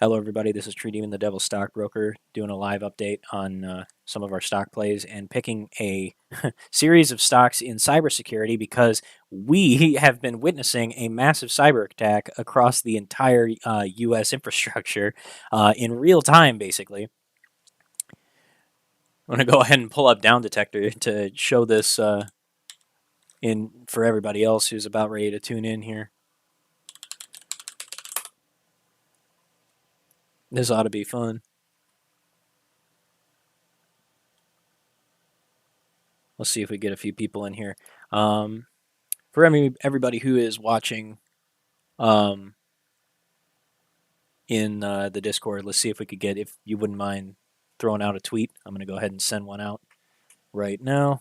Hello, everybody. This is True Demon, the Devil Stockbroker, doing a live update on some of our stock plays and picking a series of stocks in cybersecurity because we have been witnessing a massive cyber attack across the entire U.S. infrastructure in real time, basically. I'm going to go ahead and pull up Down Detector to show this in for everybody else who's about ready to tune in here. This ought to be fun. Let's see if we get a few people in here. For everybody who is watching in the Discord, let's see if we could get, if you wouldn't mind throwing out a tweet. I'm going to go ahead and send one out right now.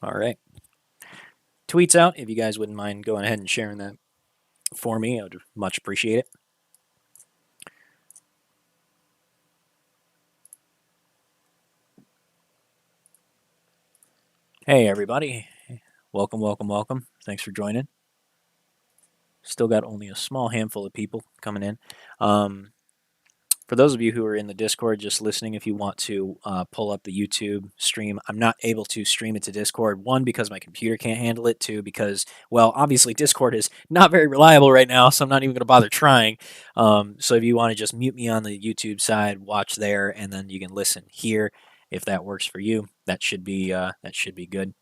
All right. Tweets out. If you guys wouldn't mind going ahead and sharing that for me, I would much appreciate it. Hey, everybody. Welcome, welcome, welcome. Thanks for joining. Still got only a small handful of people coming in. For those of you who are in the Discord just listening, if you want to pull up the YouTube stream, I'm not able to stream it to Discord. One, because my computer can't handle it. Two, because, well, obviously Discord is not very reliable right now, so I'm not even going to bother trying. So if you want to just mute me on the YouTube side, watch there, and then you can listen here if that works for you. That should be good.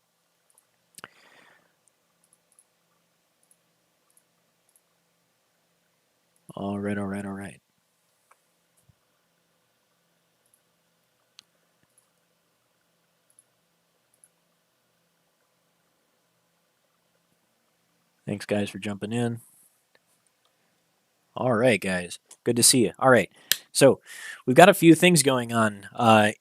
All right, all right, all right. Thanks, guys, for jumping in. All right, guys. Good to see you. All right. So we've got a few things going on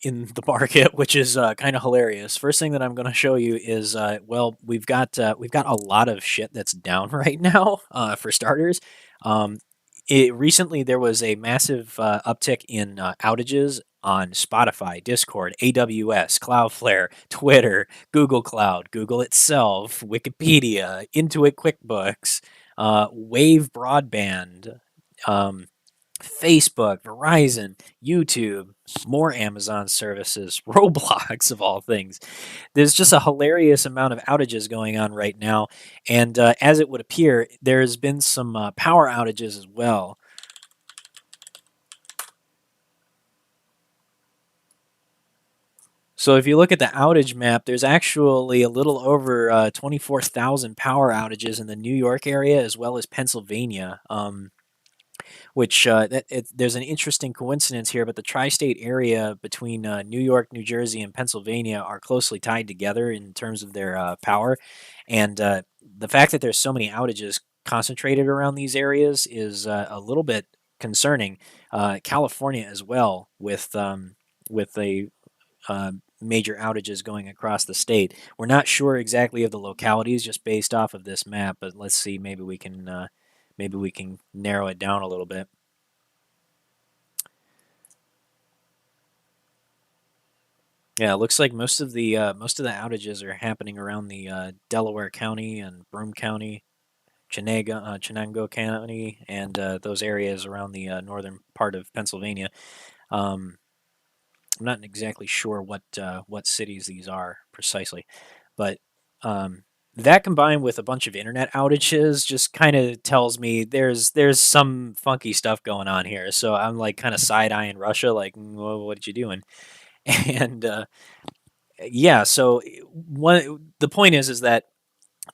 in the market, which is kind of hilarious. First thing that I'm going to show you is, well, we've got a lot of shit that's down right now. For starters, recently there was a massive uptick in outages on Spotify, Discord, AWS, Cloudflare, Twitter, Google Cloud, Google itself, Wikipedia, Intuit QuickBooks, Wave Broadband, Facebook, Verizon, YouTube, more Amazon services, Roblox of all things. There's just a hilarious amount of outages going on right now, and as it would appear, there's been some power outages as well. So if you look at the outage map, there's actually a little over 24,000 power outages in the New York area as well as Pennsylvania. Which there's an interesting coincidence here, but the tri-state area between New York, New Jersey, and Pennsylvania are closely tied together in terms of their power, and the fact that there's so many outages concentrated around these areas is a little bit concerning. California as well, with a major outages going across the state. We're not sure exactly of the localities just based off of this map, but let's see. Maybe we can narrow it down a little bit. Yeah, it looks like most of the outages are happening around the Delaware County and Broome County, Chenango County, and those areas around the northern part of Pennsylvania. I'm not exactly sure what cities these are precisely, but that combined with a bunch of internet outages just kind of tells me there's some funky stuff going on here. So I'm like kind of side eyeing Russia, like, well, what you doing? And yeah, so the point is that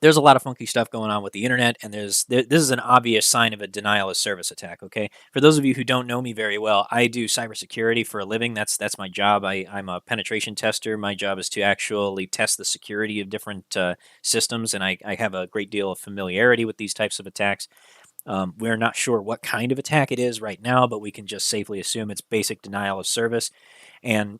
there's a lot of funky stuff going on with the internet, and this is an obvious sign of a denial of service attack. Okay, for those of you who don't know me very well, I do cybersecurity for a living. That's my job. I'm a penetration tester. My job is to actually test the security of different systems, and I have a great deal of familiarity with these types of attacks. We're not sure what kind of attack it is right now, but we can just safely assume it's basic denial of service. And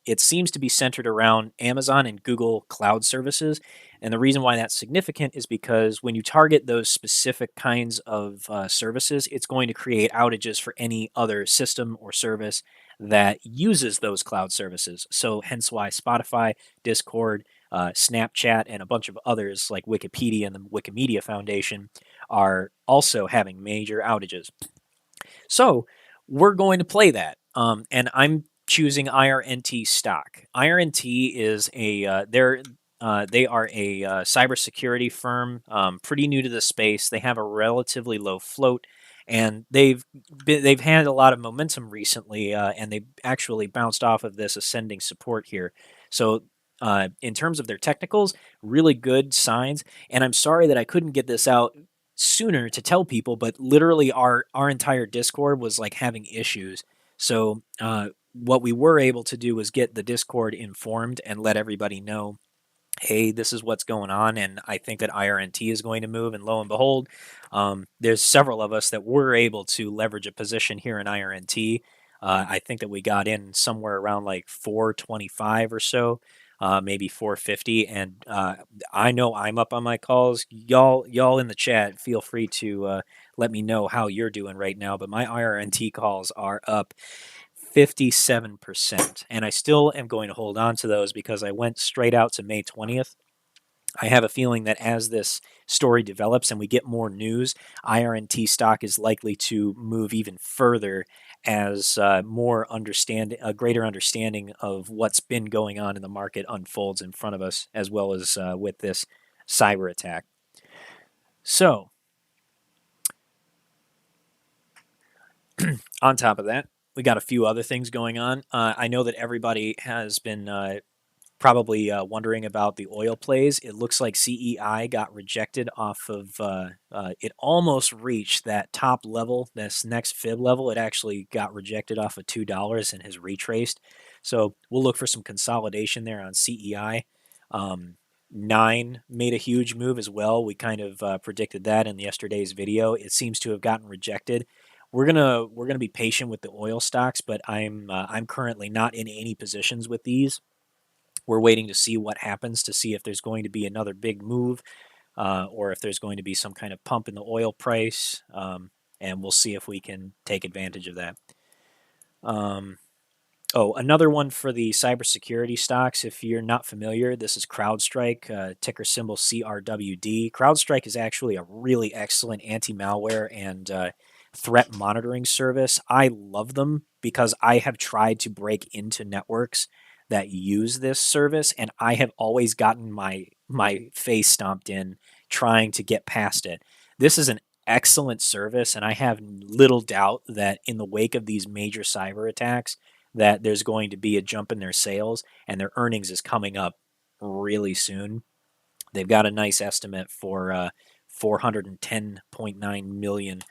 it seems to be centered around Amazon and Google cloud services. And the reason why that's significant is because when you target those specific kinds of services, it's going to create outages for any other system or service that uses those cloud services. So, hence why Spotify, Discord, Snapchat, and a bunch of others like Wikipedia and the Wikimedia Foundation are also having major outages. So we're going to play that. And I'm choosing IRNT stock. IRNT is they are a cybersecurity firm, pretty new to the space. They have a relatively low float, and they've had a lot of momentum recently, and they actually bounced off of this ascending support here. So. In terms of their technicals, really good signs. And I'm sorry that I couldn't get this out sooner to tell people, but literally our entire Discord was like having issues. So what we were able to do was get the Discord informed and let everybody know, hey, this is what's going on, and I think that IRNT is going to move. And lo and behold, there's several of us that were able to leverage a position here in IRNT. I think that we got in somewhere around like 425 or so, maybe 450. And I know I'm up on my calls. Y'all in the chat, feel free to let me know how you're doing right now. But my IRNT calls are up 57%. And I still am going to hold on to those because I went straight out to May 20th. I have a feeling that as this story develops and we get more news, IRNT stock is likely to move even further as a greater understanding of what's been going on in the market unfolds in front of us, as well as with this cyber attack. So, on top of that, we got a few other things going on. I know that everybody has been probably wondering about the oil plays. It looks like CEI got rejected off of, it almost reached that top level, this next fib level. It actually got rejected off of $2 and has retraced. So we'll look for some consolidation there on CEI. Nine made a huge move as well. We kind of predicted that in yesterday's video. It seems to have gotten rejected. We're gonna be patient with the oil stocks, but I'm currently not in any positions with these. We're waiting to see what happens to see if there's going to be another big move or if there's going to be some kind of pump in the oil price. And we'll see if we can take advantage of that. Another one for the cybersecurity stocks. If you're not familiar, this is Crowdstrike, ticker symbol CRWD. Crowdstrike is actually a really excellent anti-malware and threat monitoring service. I love them because I have tried to break into networks that use this service, and I have always gotten my face stomped in trying to get past it. This is an excellent service, and I have little doubt that in the wake of these major cyber attacks, that there's going to be a jump in their sales, and their earnings is coming up really soon. They've got a nice estimate for 410.9 million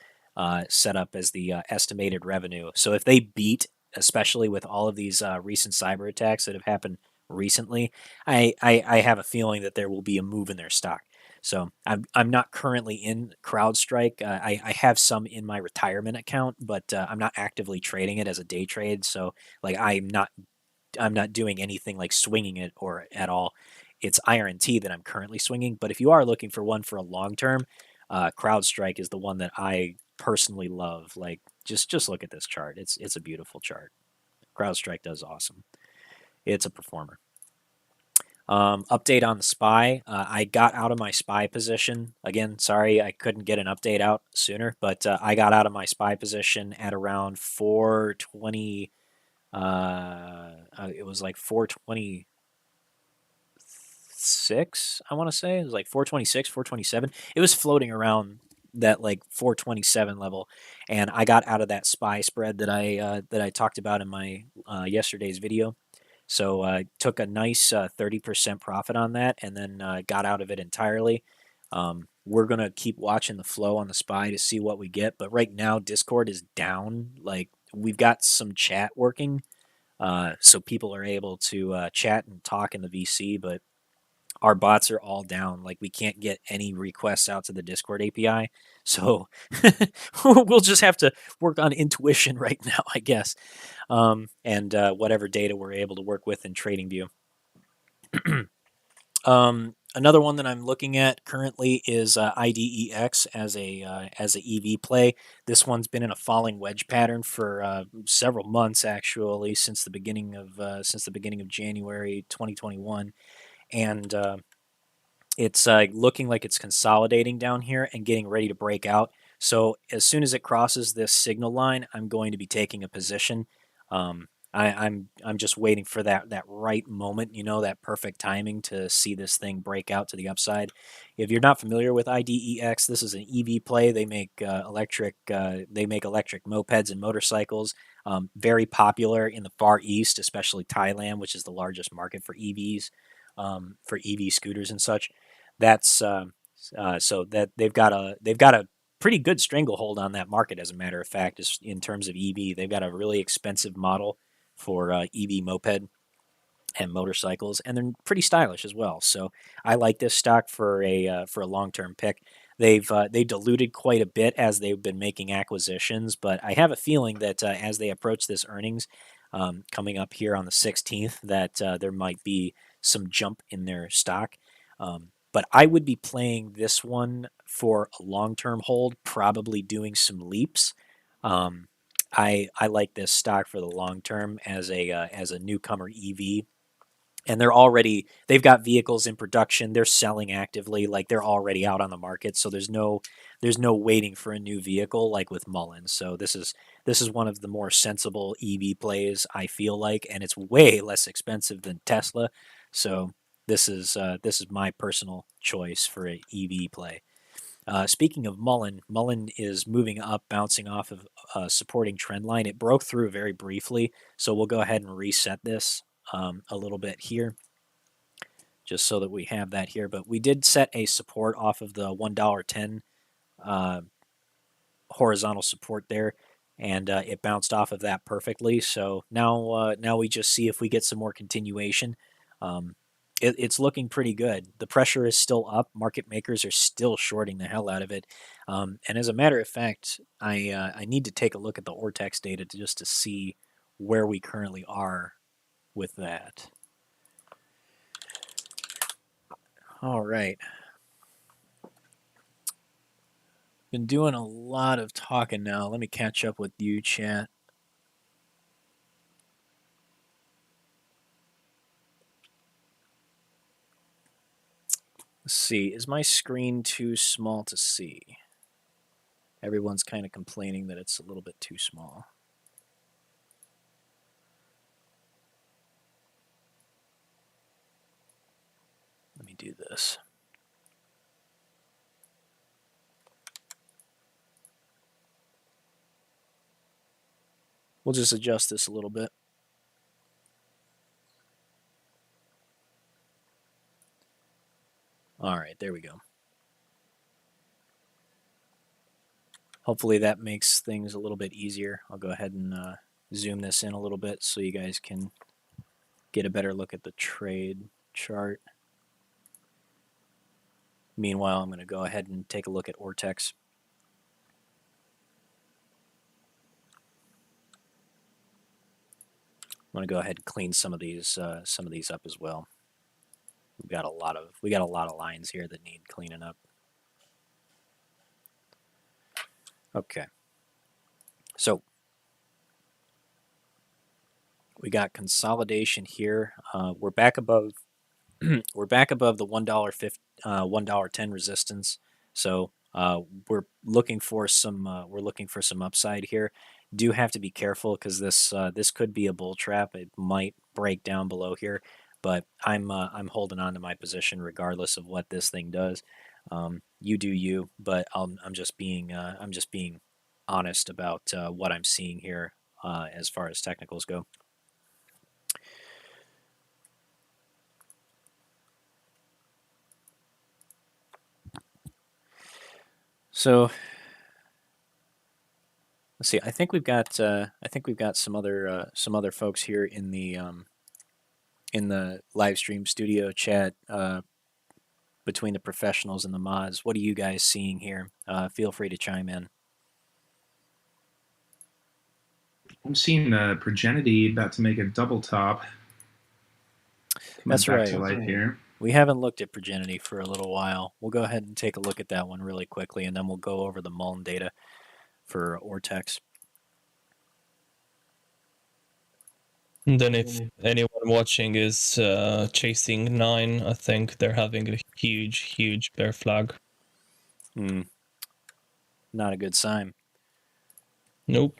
set up as the estimated revenue. So if they beat, especially with all of these recent cyber attacks that have happened recently, I have a feeling that there will be a move in their stock. So I'm not currently in CrowdStrike. I have some in my retirement account, but I'm not actively trading it as a day trade. So like I'm not doing anything like swinging it or at all. It's IRNT that I'm currently swinging. But if you are looking for one for a long term, CrowdStrike is the one that I personally love. Like just look at this chart. It's a beautiful chart. CrowdStrike does awesome. It's a performer. Update on the SPY. I got out of my SPY position. Again, sorry I couldn't get an update out sooner, but I got out of my SPY position at around 420. It was like 426, I want to say. It was like 426, 427. It was floating around that like 427 level, and I got out of that SPY spread that I talked about in my yesterday's video. So took a nice 30% profit on that, and then got out of it entirely. We're gonna keep watching the flow on the SPY to see what we get, but right now Discord is down. Like, we've got some chat working, so people are able to chat and talk in the VC, but our bots are all down. Like, we can't get any requests out to the Discord API. So we'll just have to work on intuition right now, I guess, and whatever data we're able to work with in TradingView. Another one that I'm looking at currently is IDEX as a EV play. This one's been in a falling wedge pattern for several months, actually, since the beginning of January 2021, and it's looking like it's consolidating down here and getting ready to break out. So as soon as it crosses this signal line, I'm going to be taking a position. I'm just waiting for that right moment, that perfect timing to see this thing break out to the upside. If you're not familiar with IDEX, this is an EV play. They make electric mopeds and motorcycles. Very popular in the Far East, especially Thailand, which is the largest market for EVs, for EV scooters and such. That's so that they've got a pretty good stranglehold on that market. As a matter of fact, is in terms of EV, they've got a really expensive model for EV moped and motorcycles, and they're pretty stylish as well. So I like this stock for a long term pick. They diluted quite a bit as they've been making acquisitions, but I have a feeling that as they approach this earnings coming up here on the 16th, that there might be some jump in their stock. But I would be playing this one for a long term hold, probably doing some leaps. Um, I like this stock for the long term as a newcomer EV, and they've got vehicles in production. They're selling actively, like they're already out on the market. So there's no waiting for a new vehicle like with Mullen. So this is one of the more sensible EV plays, I feel like, and it's way less expensive than Tesla. So this is my personal choice for an EV play. Speaking of Mullen, Mullen is moving up, bouncing off of a supporting trend line. It broke through very briefly, so we'll go ahead and reset this a little bit here, just so that we have that here. But we did set a support off of the $1.10 uh, horizontal support there, and it bounced off of that perfectly. So now we just see if we get some more continuation. Um, it's looking pretty good. The pressure is still up. Market makers are still shorting the hell out of it. And as a matter of fact, I need to take a look at the Ortex data just to see where we currently are with that. All right. Been doing a lot of talking now. Let me catch up with you, chat. Let's see. Is my screen too small to see? Everyone's kind of complaining that it's a little bit too small. Let me do this. We'll just adjust this a little bit. All right, there we go. Hopefully that makes things a little bit easier. I'll go ahead and zoom this in a little bit so you guys can get a better look at the trade chart. Meanwhile, I'm going to go ahead and take a look at Ortex. I'm going to go ahead and clean some of these up as well. We got a lot of lines here that need cleaning up. Okay. So we got consolidation here. We're back above we're back above the $1.10 resistance. So we're looking for some upside here. Do have to be careful because this could be a bull trap. It might break down below here, but I'm holding on to my position regardless of what this thing does. You do you, but I'm just being honest about what I'm seeing here as far as technicals go. So let's see. I think we've got some other folks here in the live stream studio chat between the professionals and the mods. What are you guys seeing here? Feel free to chime in. I'm seeing Progenity about to make a double top. That's Back right. to life here. We haven't looked at Progenity for a little while. We'll go ahead and take a look at that one really quickly, and then we'll go over the Mullen data for Ortex. And then if anyone watching is chasing 9, I think they're having a huge bear flag. Not a good sign. Nope.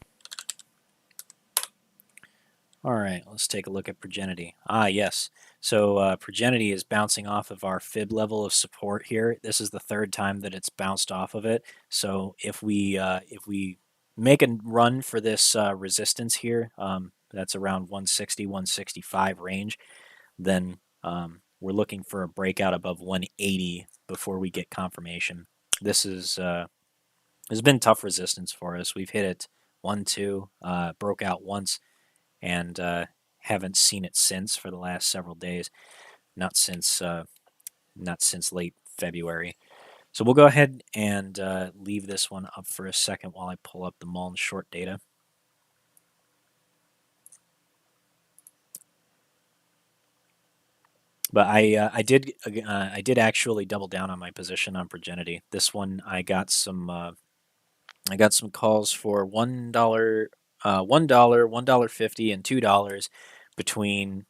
All right, let's take a look at Progenity. Ah, yes. So Progenity is bouncing off of our fib level of support here. This is the third time that it's bounced off of it. So if we make a run for this resistance here, that's around 160, 165 range, then we're looking for a breakout above 180 before we get confirmation. This has been tough resistance for us. We've hit it 1, 2, broke out once, and haven't seen it since for the last several days. Not since late February. So we'll go ahead and leave this one up for a second while I pull up the Mullen short data. But I did actually double down on my position on Progenity. This one I got some calls for $1, $1.50, and $2 between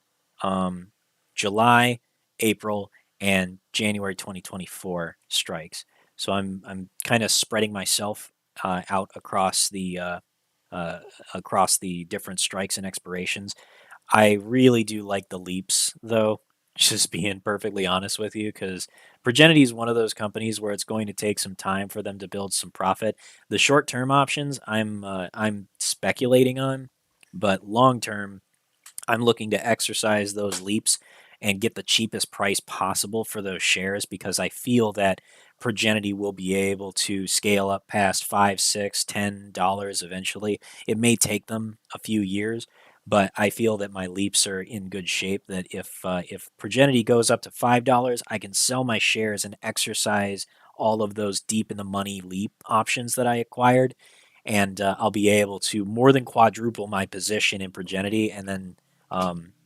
July, April, and January 2024 strikes. So I'm kind of spreading myself out across the different strikes and expirations. I really do like the leaps, though. Just being perfectly honest with you, because Progenity is one of those companies where it's going to take some time for them to build some profit. The short-term options, I'm speculating on, but long-term, I'm looking to exercise those leaps and get the cheapest price possible for those shares because I feel that Progenity will be able to scale up past $5, $6, $10 eventually. It may take them a few years, but I feel that my leaps are in good shape. That if Progenity goes up to $5, I can sell my shares and exercise all of those deep in the money leap options that I acquired, and I'll be able to more than quadruple my position in Progenity, and then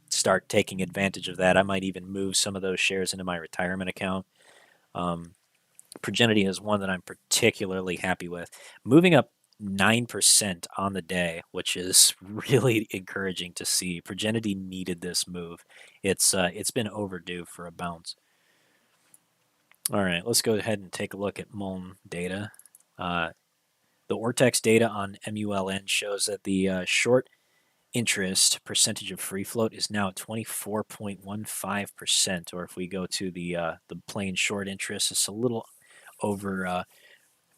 start taking advantage of that. I might even move some of those shares into my retirement account. Progenity is one that I'm particularly happy with. Moving up 9% on the day, which is really encouraging to see. Progenity needed this move. It's been overdue for a bounce. All right, let's go ahead and take a look at Mullen data. The Ortex data on MULN shows that the short interest percentage of free float is now at 24.15%, or if we go to the plain short interest, it's a little over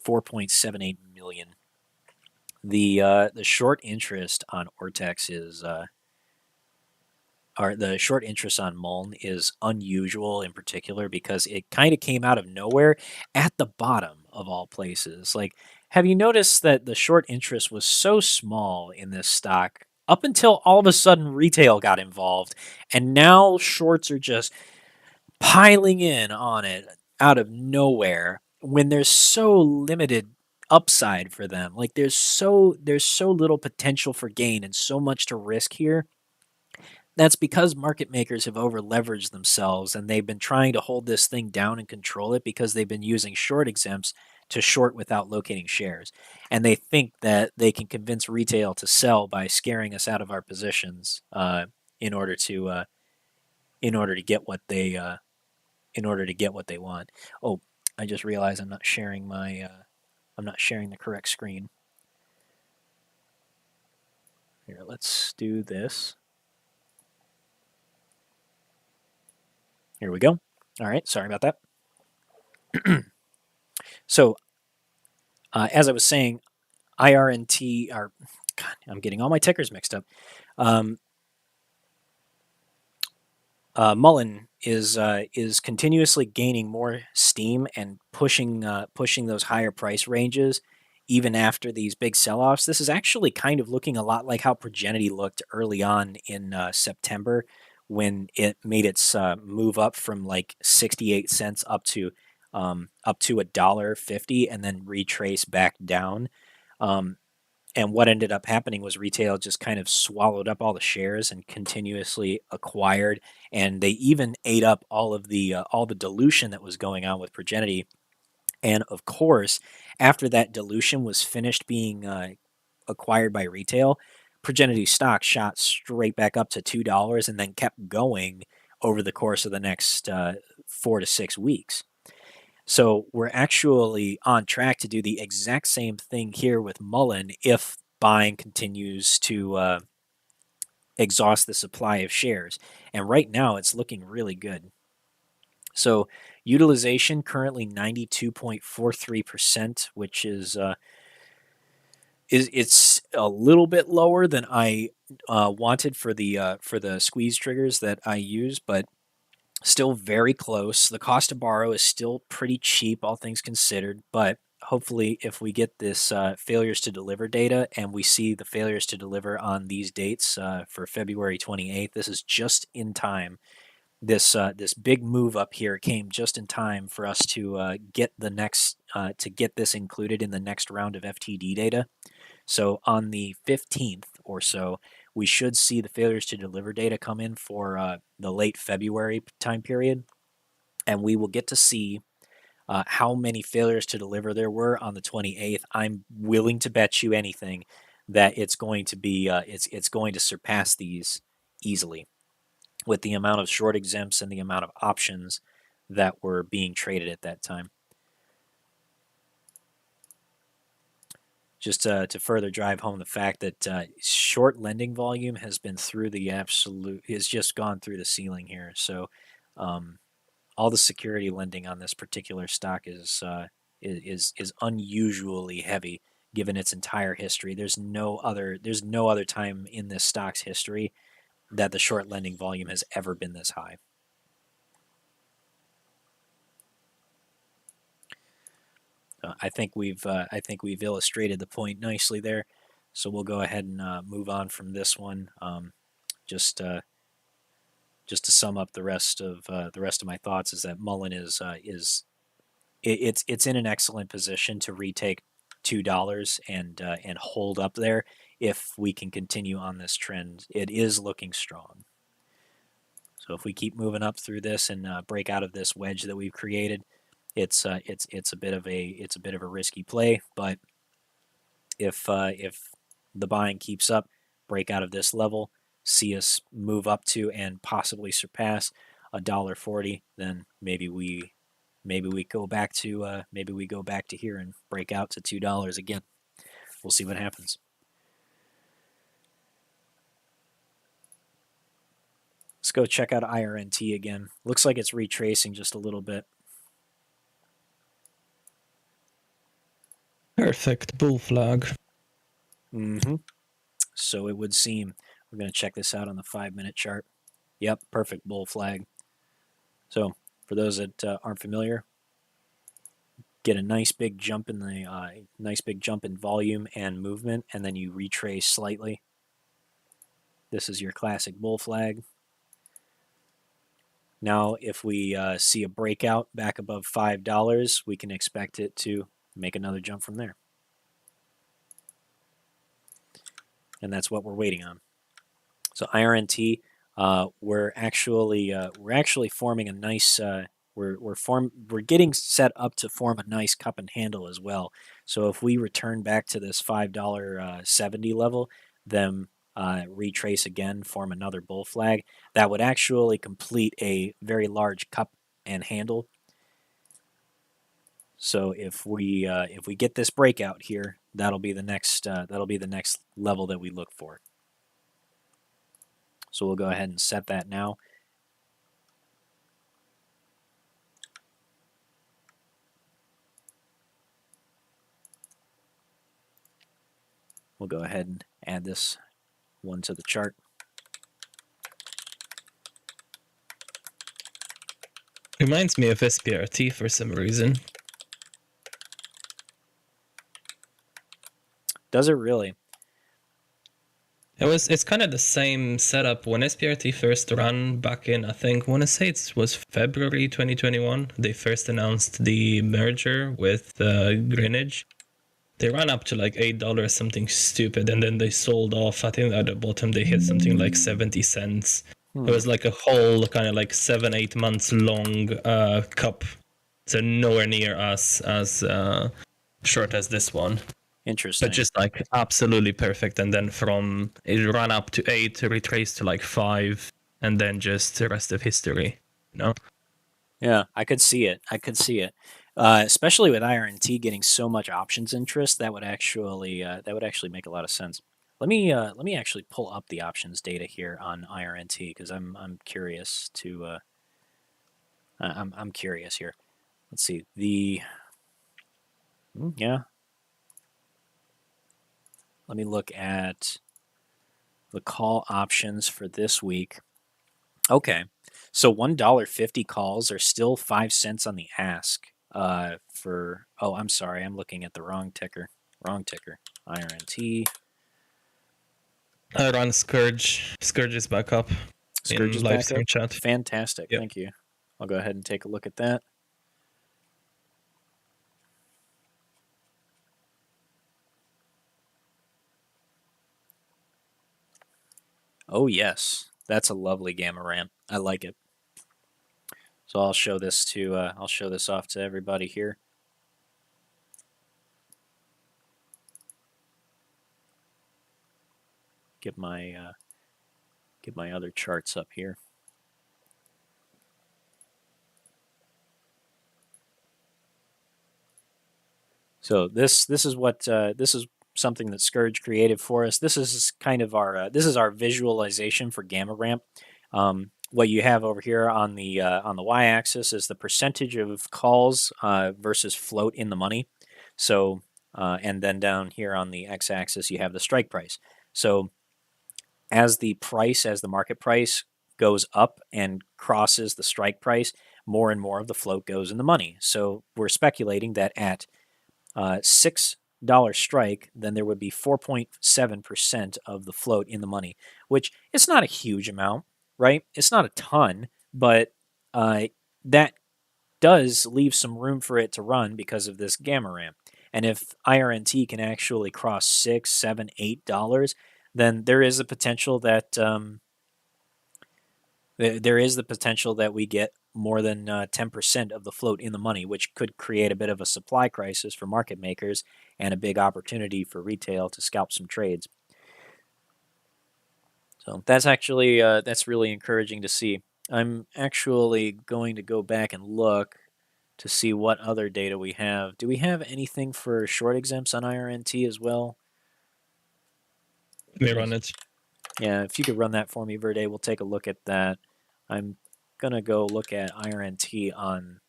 4.78 million. The short interest on Ortex is or the short interest on Mullen is unusual in particular because it kind of came out of nowhere at the bottom of all places. Like, have you noticed that the short interest was so small in this stock up until all of a sudden retail got involved, and now shorts are just piling in on it out of nowhere when there's so limited upside for them. Like there's so little potential for gain and so much to risk here. That's because market makers have over leveraged themselves and they've been trying to hold this thing down and control it because they've been using short exempts to short without locating shares. And they think that they can convince retail to sell by scaring us out of our positions in order to get what they want. Oh, I just realized I'm not sharing the correct screen. Here, let's do this. Here we go. All right, sorry about that. So, as I was saying, IRNT are. God, I'm getting all my tickers mixed up. Mullen is continuously gaining more steam and pushing those higher price ranges even after these big sell-offs. This is actually kind of looking a lot like how Progenity looked early on in September when it made its move up from like 68 cents up to $1.50 and then retrace back down. And what ended up happening was retail just kind of swallowed up all the shares and continuously acquired, and they even ate up all the dilution that was going on with Progenity. And of course, after that dilution was finished being acquired by retail, Progenity stock shot straight back up to $2 and then kept going over the course of the next 4 to 6 weeks. So we're actually on track to do the exact same thing here with Mullen if buying continues to exhaust the supply of shares. And right now it's looking really good. So utilization currently 92.43%, which is it's a little bit lower than I wanted for the squeeze triggers that I use, but still very close. The cost to borrow is still pretty cheap, all things considered, but hopefully if we get this failures to deliver data and we see the failures to deliver on these dates for February 28th, this is just in time. This big move up here came just in time for us to get this included in the next round of FTD data. So on the 15th or so, we should see the failures to deliver data come in for the late February time period, and we will get to see how many failures to deliver there were on the 28th. I'm willing to bet you anything that it's going to be it's going to surpass these easily with the amount of short exempts and the amount of options that were being traded at that time. Just to further drive home the fact that short lending volume has been through the absolute, has just gone through the ceiling here. So all the security lending on this particular stock is unusually heavy given its entire history. There's no other time in this stock's history that the short lending volume has ever been this high. I think we've illustrated the point nicely there. So we'll go ahead and move on from this one. Just to sum up the rest of my thoughts is that Mullen is in an excellent position to retake $2 and hold up there if we can continue on this trend. It is looking strong. So if we keep moving up through this and break out of this wedge that we've created, it's a bit of a risky play. But if the buying keeps up, break out of this level, see us move up to and possibly surpass $1.40, then maybe we go back to here and break out to $2 again. We'll see what happens. Let's go check out IRNT again. Looks like it's retracing just a little bit. Perfect bull flag. So it would seem. We're going to check this out on the 5-minute chart. Yep, perfect bull flag. So for those that aren't familiar, get a nice big jump in volume and movement, and then you retrace slightly. This is your classic bull flag. Now, if we see a breakout back above $5, we can expect it to make another jump from there. And that's what we're waiting on. So IRNT, we're actually forming a nice. We're getting set up to form a nice cup and handle as well. So if we return back to this $5.70 level, then retrace again, form another bull flag, that would actually complete a very large cup and handle. So if we get this breakout here, that'll be the next level that we look for. So we'll go ahead and set that now. We'll go ahead and add this one to the chart. Reminds me of SPRT for some reason. Does it really? It's kind of the same setup when SPRT first ran back in, I think, I want to say it was February 2021. They first announced the merger with Greenwich. They ran up to like $8, something stupid, and then they sold off. I think at the bottom they hit something like 70 cents. It was like a whole kind of like 7-8 months long cup. So nowhere near as short as this one. Interesting. But just like absolutely perfect. And then from it ran up to 8, retraced to like 5, and then just the rest of history. You know? Yeah, I could see it. I could see it. Especially with IRNT getting so much options interest, that would actually make a lot of sense. Let me actually pull up the options data here on IRNT because I'm curious to I'm curious here. Let's see yeah. Let me look at the call options for this week. Okay, so $1.50 calls are still 5 cents on the ask. I'm sorry, I'm looking at the wrong ticker. IRNT. I run Scourge. Scourge is back up Scourge in is live back stream up. chat. Fantastic. Yep. Thank you. I'll go ahead and take a look at that. Oh yes, that's a lovely gamma ramp. I like it. So I'll show this off to everybody here. Get my other charts up here. So this is something that Scourge created for us. This is kind of our visualization for gamma ramp. What you have over here on the y-axis is the percentage of calls versus float in the money. So and then down here on the x-axis you have the strike price. So as the market price goes up and crosses the strike price, more and more of the float goes in the money. So we're speculating that at $6 strike, then there would be 4.7% of the float in the money, which it's not a huge amount, right? It's not a ton, but that does leave some room for it to run because of this gamma ramp. And if IRNT can actually cross $6, $7, $8, then there is a potential that we get more than 10% of the float in the money, which could create a bit of a supply crisis for market makers and a big opportunity for retail to scalp some trades. So that's actually that's really encouraging to see. I'm actually going to go back and look to see what other data we have. Do we have anything for short exempts on IRNT as well? We run it. Yeah, if you could run that for me, Verde, we'll take a look at that. I'm gonna go look at IRNT on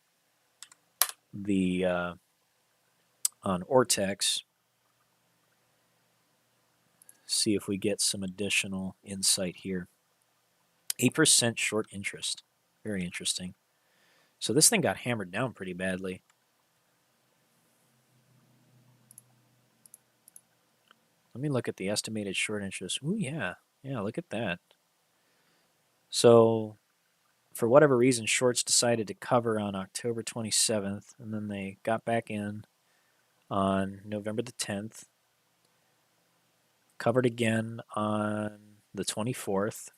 the on Ortex. See if we get some additional insight here. 8% short interest. Very interesting. So this thing got hammered down pretty badly. Let me look at the estimated short interest. Ooh, yeah. Yeah, look at that. So for whatever reason, shorts decided to cover on October 27th, and then they got back in on November the 10th. Covered again on the 24th.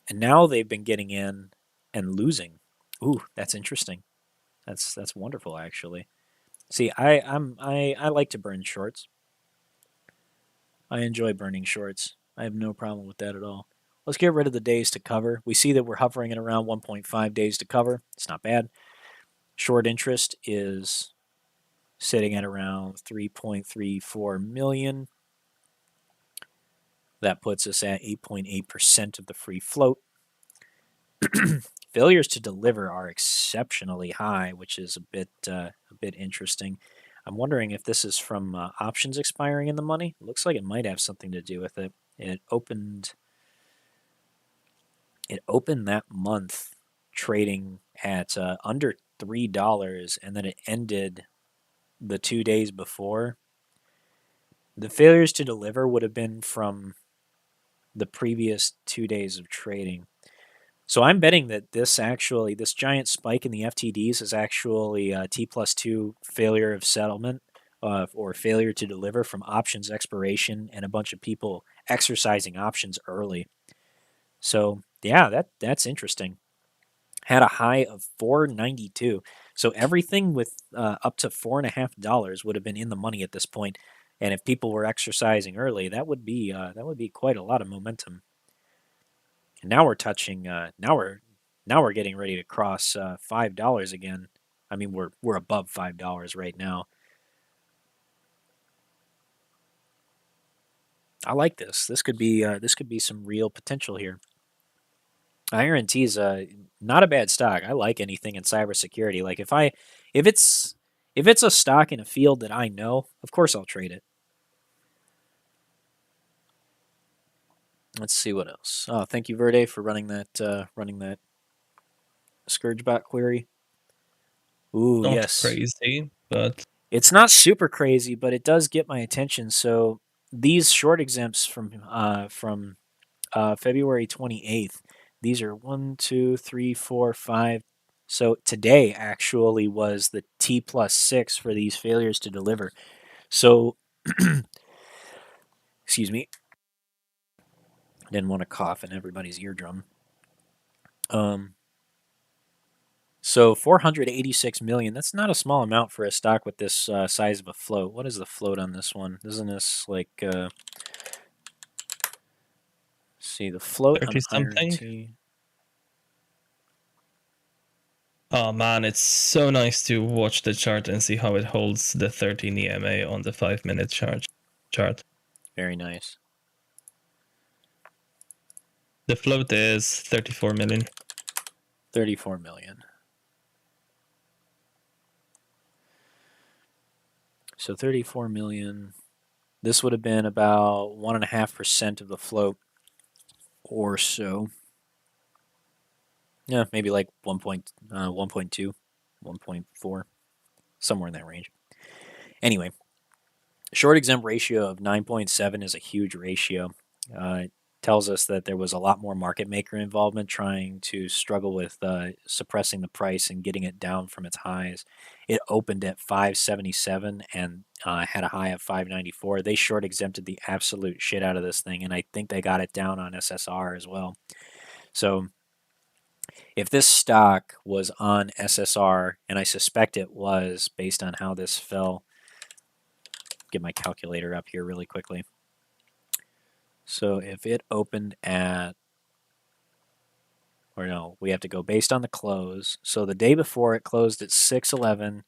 And now they've been getting in and losing. Ooh, that's interesting. That's wonderful, actually. See, I like to burn shorts. I enjoy burning shorts. I have no problem with that at all. Let's get rid of the days to cover. We see that we're hovering at around 1.5 days to cover. It's not bad. Short interest is sitting at around 3.34 million. That puts us at 8.8% of the free float. Failures to deliver are exceptionally high, which is a bit interesting. I'm wondering if this is from options expiring in the money. It looks like it might have something to do with it. It opened it opened that month trading at under $3, and then it ended the 2 days before. The failures to deliver would have been from the previous 2 days of trading. So I'm betting that this giant spike in the FTDs is actually a T+2 failure of settlement or failure to deliver from options expiration and a bunch of people exercising options early. So yeah, that's interesting. Had a high of 492. So everything with up to $4.50 would have been in the money at this point. And if people were exercising early, that would be quite a lot of momentum. And now we're touching. Now we're getting ready to cross $5 again. I mean, we're above $5 right now. I like this. This could be some real potential here. IRNT is not a bad stock. I like anything in cybersecurity. Like if it's a stock in a field that I know, of course I'll trade it. Let's see what else. Oh, thank you, Verde, for running that ScourgeBot query. Ooh, Not yes. crazy, but It's not super crazy, but it does get my attention. So these short exempts from February 28th. These are 1, 2, 3, 4, 5. So today actually was the T+6 for these failures to deliver. So, excuse me. Didn't want to cough in everybody's eardrum. So 486 million. That's not a small amount for a stock with this size of a float. What is the float on this one? Isn't this like? See the float 30 on something. IRNT. Oh man, it's so nice to watch the chart and see how it holds the 13 EMA on the 5-minute chart. Very nice. The float is 34 million. 34 million. So 34 million. This would have been about 1.5% of the float or so. Yeah, maybe like 1.2, 1.4, somewhere in that range. Anyway, short exempt ratio of 9.7 is a huge ratio. It tells us that there was a lot more market maker involvement trying to struggle with suppressing the price and getting it down from its highs. It opened at 577 and had a high of 594. They short exempted the absolute shit out of this thing, and I think they got it down on SSR as well. So if this stock was on SSR, and I suspect it was based on how this fell, get my calculator up here really quickly. So if it opened at, or no, we have to go based on the close. So the day before it closed at 611.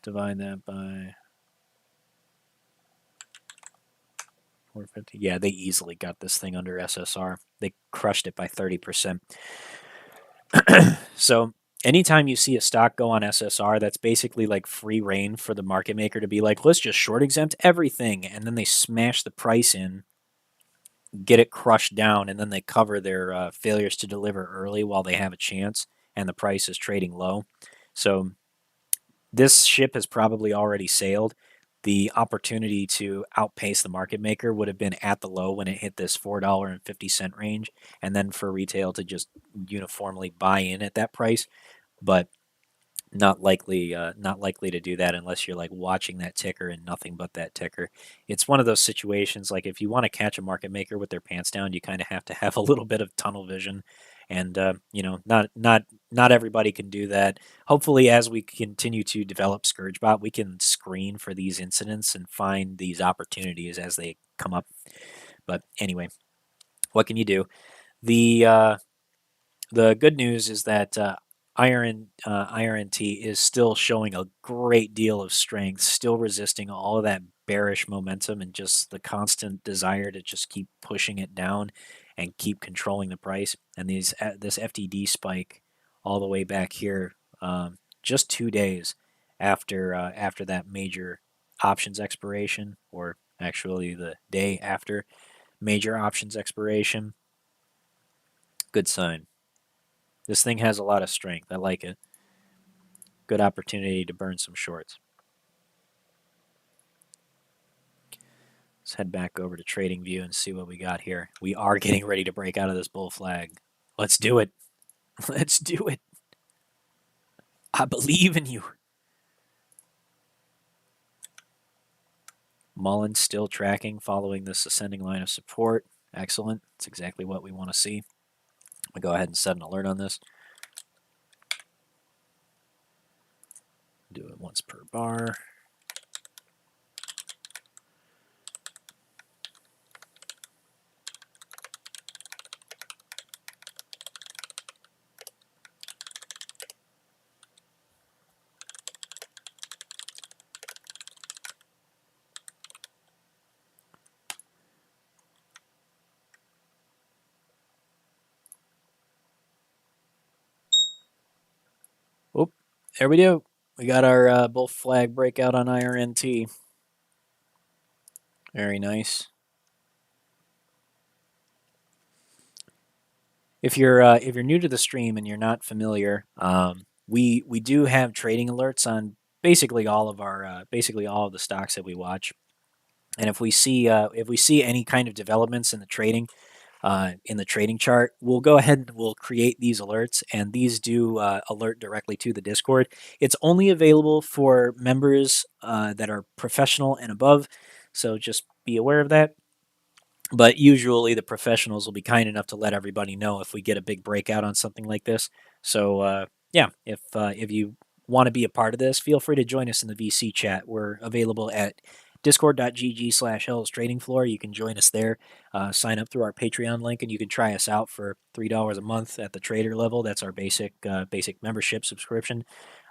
Divide that by 450. Yeah, they easily got this thing under SSR. They crushed it by 30%. So anytime you see a stock go on SSR, that's basically like free reign for the market maker to be like, let's just short exempt everything. And then they smash the price in, get it crushed down, and then they cover their failures to deliver early while they have a chance and the price is trading low. So this ship has probably already sailed. The opportunity to outpace the market maker would have been at the low when it hit this $4.50 range, and then for retail to just uniformly buy in at that price. But not likely to do that unless you're like watching that ticker and nothing but that ticker. It's one of those situations like if you want to catch a market maker with their pants down, you kind of have to have a little bit of tunnel vision, and not everybody can do that. Hopefully, as we continue to develop ScourgeBot, we can screen for these incidents and find these opportunities as they come up. But anyway, what can you do? The good news is that IRNT is still showing a great deal of strength, still resisting all of that bearish momentum and just the constant desire to just keep pushing it down and keep controlling the price. And this FTD spike all the way back here, just 2 days after that major options expiration or Actually, the day after major options expiration. Good sign. This thing has a lot of strength. I like it. Good opportunity to burn some shorts. Let's head back over to TradingView and see what we got here. We are getting ready to break out of this bull flag. Let's do it. Let's do it. I believe in you. Mullen still tracking, following this ascending line of support. Excellent. That's exactly what we want to see. I'll go ahead and set an alert on this. Do it once per bar. Oh, there we go. We got our bull flag breakout on IRNT. Very nice. If you're new to the stream and you're not familiar, we do have trading alerts on basically all of the stocks that we watch. And if we see any kind of developments in the trading chart, we'll go ahead and we'll create these alerts, and these do alert directly to the Discord. It's only available for members that are professional and above, so just be aware of that. But usually the professionals will be kind enough to let everybody know if we get a big breakout on something like this. So yeah, if you want to be a part of this, feel free to join us in the VC chat. We're available at discord.gg/Hell's Trading Floor. You can join us there. Sign up through our Patreon link, and you can try us out for $3 a month at the trader level. That's our basic membership subscription.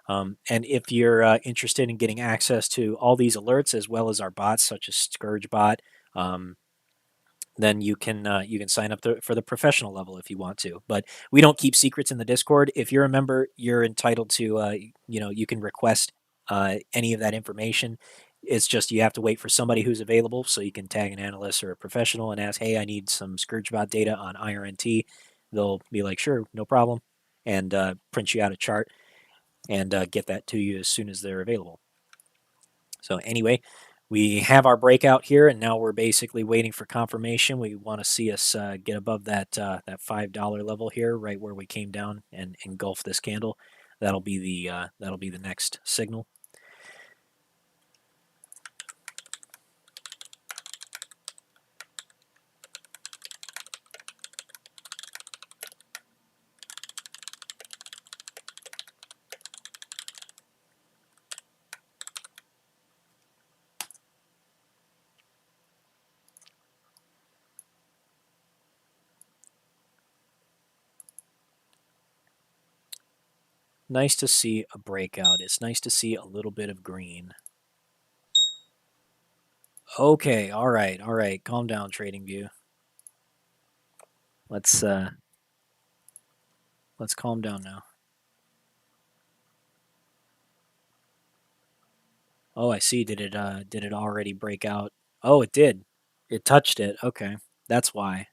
And if you're interested in getting access to all these alerts as well as our bots, such as ScourgeBot, then you can sign up for the professional level if you want to. But we don't keep secrets in the Discord. If you're a member, you're entitled to you can request any of that information. It's just you have to wait for somebody who's available, so you can tag an analyst or a professional and ask, hey, I need some ScourgeBot data on IRNT. They'll be like, sure, no problem, and print you out a chart and get that to you as soon as they're available. So anyway, we have our breakout here, and now we're basically waiting for confirmation. We want to see us get above that $5 level here, right where we came down and engulf this candle. That'll be the next signal. Nice to see a breakout. It's nice to see a little bit of green. Okay, all right. Calm down, TradingView. Let's calm down now. Oh, I see. Did it already break out? Oh, it did. It touched it. Okay, that's why.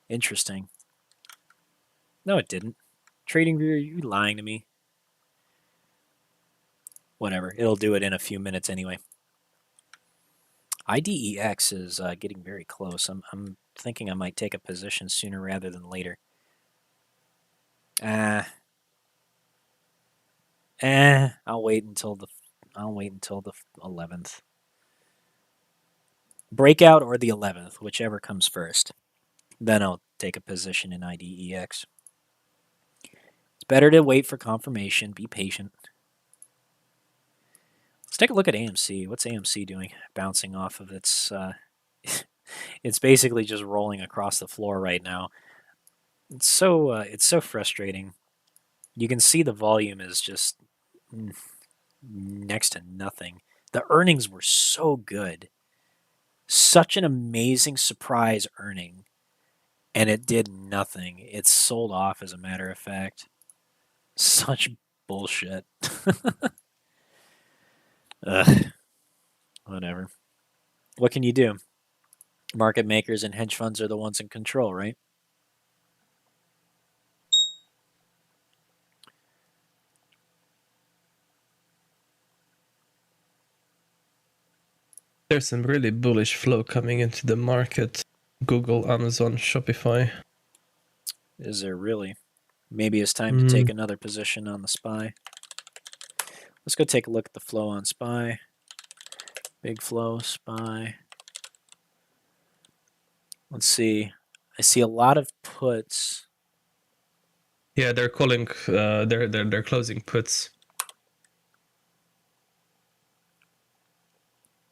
Interesting. No, it didn't. TradingView, are you lying to me? Whatever. It'll do it in a few minutes anyway. IDEX is getting very close. I'm thinking I might take a position sooner rather than later. I'll wait until the 11th. Breakout or the 11th, whichever comes first. Then I'll take a position in IDEX. It's better to wait for confirmation. Be patient. Let's take a look at AMC. What's AMC doing? Bouncing off of its... it's basically just rolling across the floor right now. It's so frustrating. You can see the volume is just next to nothing. The earnings were so good. Such an amazing surprise earning. And it did nothing. It sold off, as a matter of fact. Such bullshit. Ugh. Whatever. What can you do? Market makers and hedge funds are the ones in control, right? There's some really bullish flow coming into the market. Google, Amazon, Shopify. Is there really? Maybe it's time to take another position on the SPY. Let's go take a look at the flow on SPY. Big flow, SPY. Let's see. I see a lot of puts. Yeah, they're calling. They're closing puts.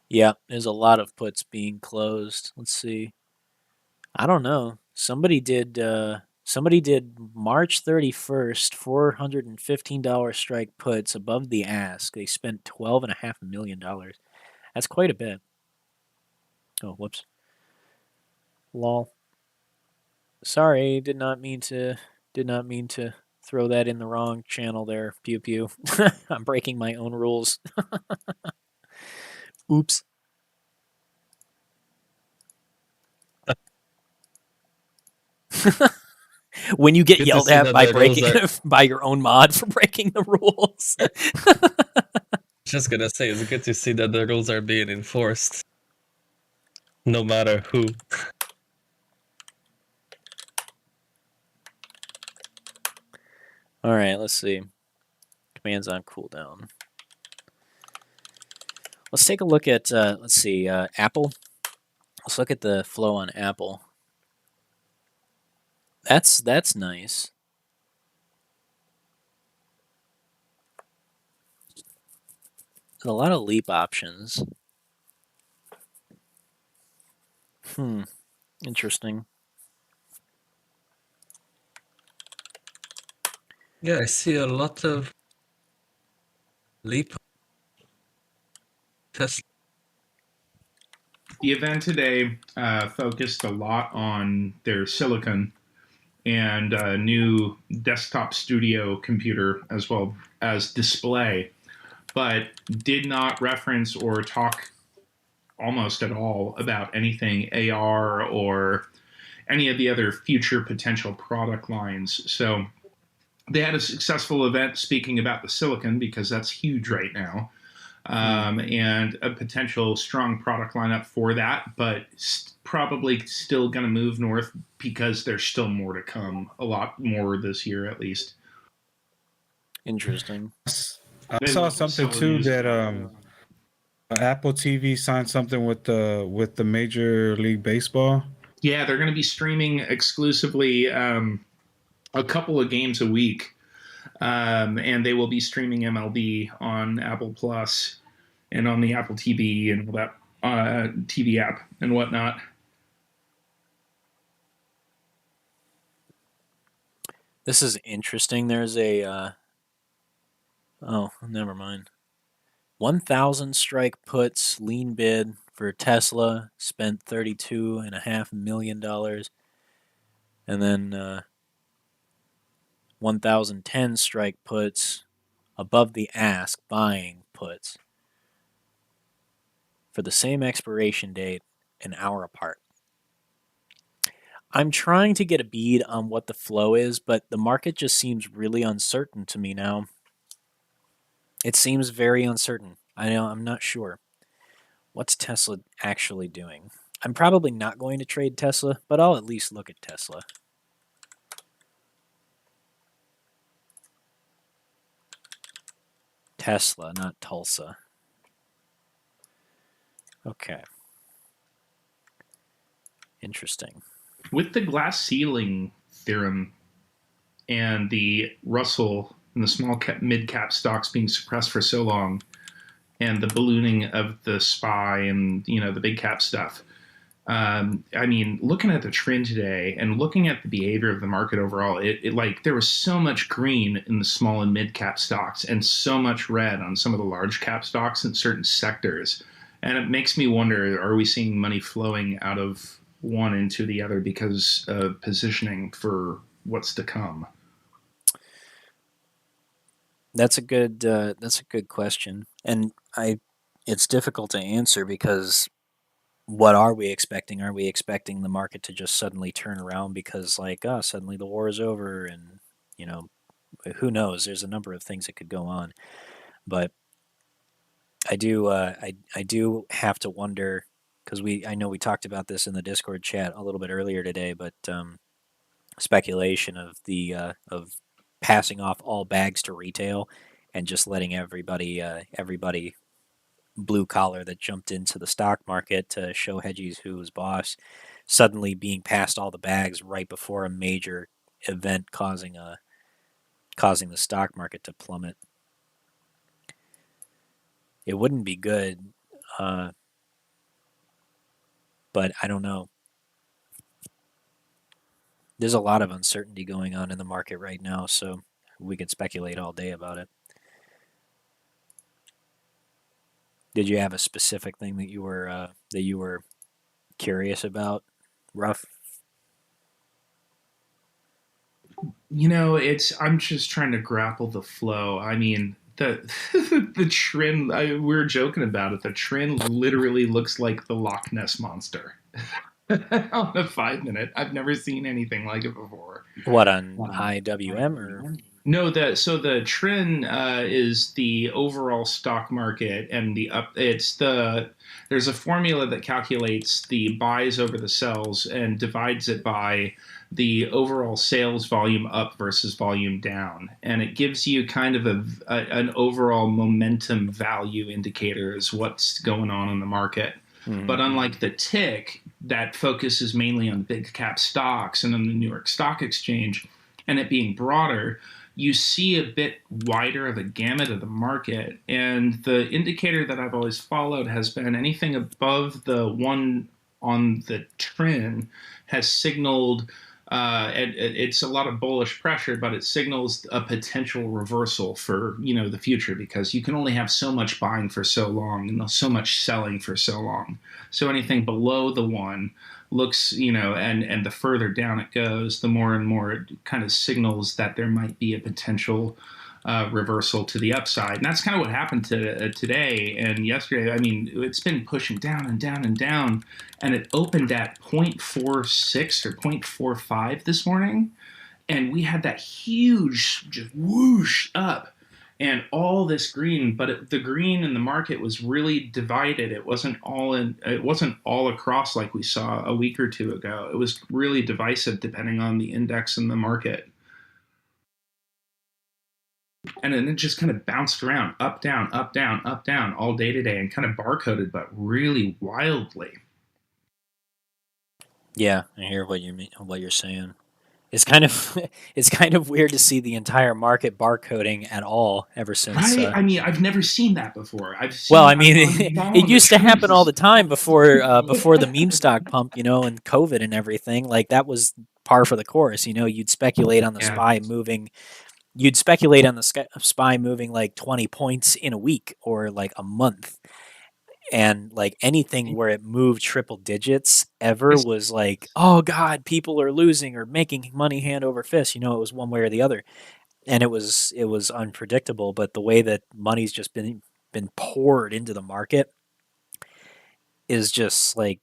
Yeah, there's a lot of puts being closed. Let's see. I don't know. Somebody did March 31st, $415 strike puts above the ask. They spent $12.5 million. That's quite a bit. Oh, whoops. Lol. Sorry, did not mean to throw that in the wrong channel there. Pew pew. I'm breaking my own rules. Oops. When you get yelled at by breaking by your own mod for breaking the rules. Just gonna say, it's good to see that the rules are being enforced, no matter who. All right, let's see. Commands on cooldown. Let's take a look at Apple. Let's look at the flow on Apple. That's nice. There's a lot of leap options. Interesting. Yeah, I see a lot of leap Tesla. The event today focused a lot on their silicon and a new desktop studio computer as well as display, but did not reference or talk almost at all about anything AR or any of the other future potential product lines. So they had a successful event speaking about the silicon because that's huge right now. And a potential strong product lineup for that, but probably still going to move north because there's still more to come, a lot more this year at least. Interesting. I saw something too that Apple TV signed something with the Major League Baseball. Yeah, they're going to be streaming exclusively a couple of games a week, and they will be streaming MLB on Apple Plus and on the Apple TV and all that TV app and whatnot. This is interesting. There's a oh, never mind. 1,000 strike puts lean bid for Tesla, spent $32.5 million. And then 1,010 strike puts above the ask buying puts for the same expiration date, an hour apart. I'm trying to get a bead on what the flow is, but the market just seems really uncertain to me now. It seems very uncertain. I'm not sure. What's Tesla actually doing? I'm probably not going to trade Tesla, but I'll at least look at Tesla. Tesla, not Tulsa. Okay. Interesting. With the glass ceiling theorem and the Russell and the small cap, mid cap stocks being suppressed for so long, and the ballooning of the SPY and the big cap stuff. I mean, looking at the trend today and looking at the behavior of the market overall, it like there was so much green in the small and mid cap stocks and so much red on some of the large cap stocks in certain sectors. And it makes me wonder, are we seeing money flowing out of one into the other because of positioning for what's to come? That's a good question, and it's difficult to answer because what are we expecting? Are we expecting the market to just suddenly turn around because, like, suddenly the war is over, and you know, who knows? There's a number of things that could go on, but I do have to wonder because I know we talked about this in the Discord chat a little bit earlier today, but speculation of the of passing off all bags to retail and just letting everybody blue collar that jumped into the stock market to show hedgies who was boss suddenly being passed all the bags right before a major event causing the stock market to plummet. It wouldn't be good, uh, but I don't know. There's a lot of uncertainty going on in the market right now, so we could speculate all day about it. Did you have a specific thing that you were curious about, Ruff? I'm just trying to grapple the flow. I mean, the the trend. We were joking about it. The trend literally looks like the Loch Ness monster on a 5 minute. I've never seen anything like it before. What, on IWM or? No, the trend is the overall stock market and the up. There's a formula that calculates the buys over the sells and divides it by the overall sales volume up versus volume down, and it gives you kind of an overall momentum value indicator as what's going on in the market. But unlike the tick that focuses mainly on big cap stocks and on the New York Stock Exchange, and it being broader, you see a bit wider of a gamut of the market. And the indicator that I've always followed has been anything above the one on the trend has signaled, it's a lot of bullish pressure, but it signals a potential reversal for the future, because you can only have so much buying for so long and so much selling for so long. So anything below the one looks, and the further down it goes, the more and more it kind of signals that there might be a potential reversal to the upside. And that's kind of what happened today and yesterday. I mean, it's been pushing down and down and down, and it opened at 0.46 or 0.45 this morning. And we had that huge just whoosh up and all this green, but the green in the market was really divided. It wasn't all across like we saw a week or two ago. It was really divisive depending on the index and the market. And then it just kind of bounced around, up, down, up, down, up, down all day today, and kind of barcoded, but really wildly. Yeah, I hear what you're saying. It's kind of weird to see the entire market barcoding at all ever since. Right? I mean, I've never seen that before. It used to happen all the time before before the meme stock pump, and COVID and everything. Like, that was par for the course. You'd speculate on the SPY moving. You'd speculate on the SPY moving like 20 points in a week or like a month. And like anything where it moved triple digits ever was like, oh God, people are losing or making money hand over fist. It was one way or the other, and it was unpredictable. But the way that money's just been poured into the market is just like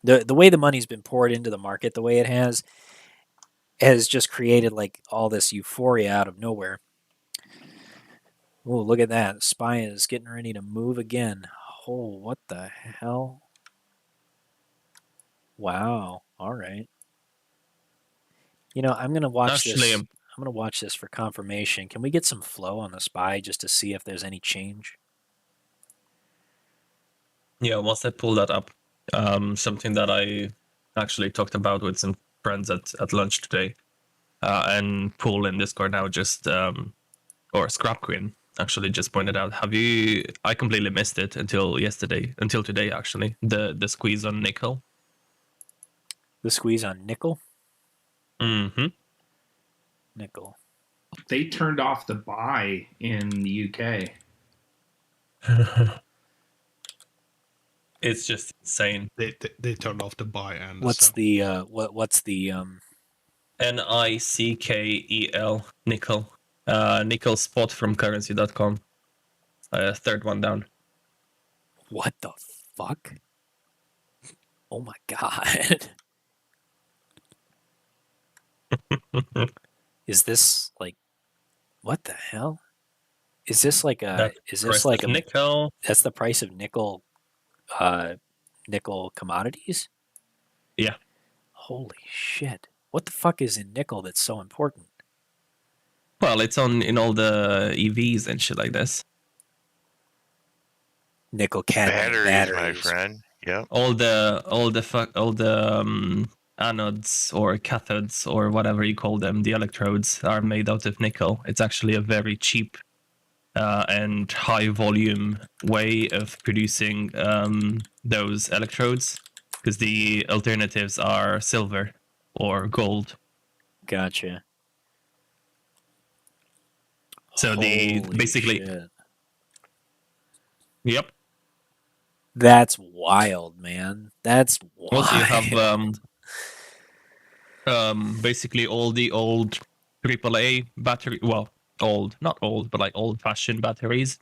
the way the money's been poured into the market, the way it has just created like all this euphoria out of nowhere. Oh, look at that. SPY is getting ready to move again. Oh, what the hell? Wow. All right. I'm going to watch this. I'm going to watch this for confirmation. Can we get some flow on the SPY just to see if there's any change? Yeah, once I pull that up, something that I actually talked about with some friends at lunch today, and Paul in Discord now or Scrap Queen actually just pointed out. I completely missed it until today actually. The squeeze on nickel. The squeeze on nickel? Mm-hmm. Nickel. They turned off the buy in the UK. It's just insane. They turned off the buy and what's the NICKEL nickel. Nickel spot from currency.com. Third one down. What the fuck? Oh my god. Is this like what the hell? Is this like a That's is the this price like of a nickel. that's the price of nickel commodities? Yeah. Holy shit. What the fuck is in nickel that's so important? Well, it's on in all the EVs and shit like this. Nickel cadmium Batteries, my batteries. friend. Yep. All the anodes or cathodes or whatever you call them, the electrodes are made out of nickel. It's actually a very cheap and high volume way of producing those electrodes, because the alternatives are silver or gold. Gotcha. So the Holy basically, shit. yep. That's wild, man. That's wild. Also, you have basically all the old AAA battery. Well, old, not old, but like old-fashioned batteries.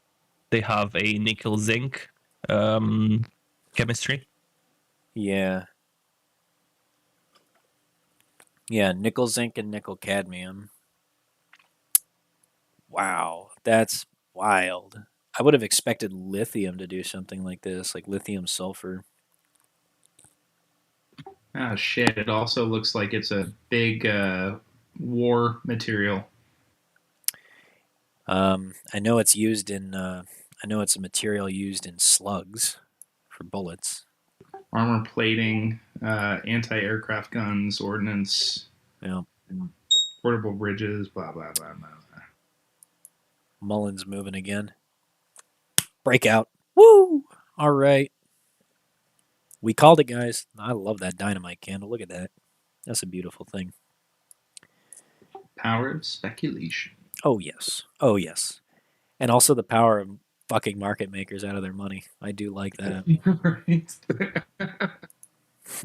They have a nickel zinc chemistry. Yeah. Yeah, nickel zinc and nickel cadmium. Wow, that's wild. I would have expected lithium to do something like this, like lithium sulfur. Oh shit! It also looks like it's a big war material. I know it's used in. I know it's a material used in slugs for bullets. Armor plating, anti-aircraft guns, ordnance, Yeah. portable bridges, blah blah blah blah. Mullen's moving again. Breakout. Woo! All right. We called it, guys. I love that dynamite candle. Look at that. That's a beautiful thing. Power of speculation. Oh, yes. Oh, yes. And also the power of fucking market makers out of their money. I do like that.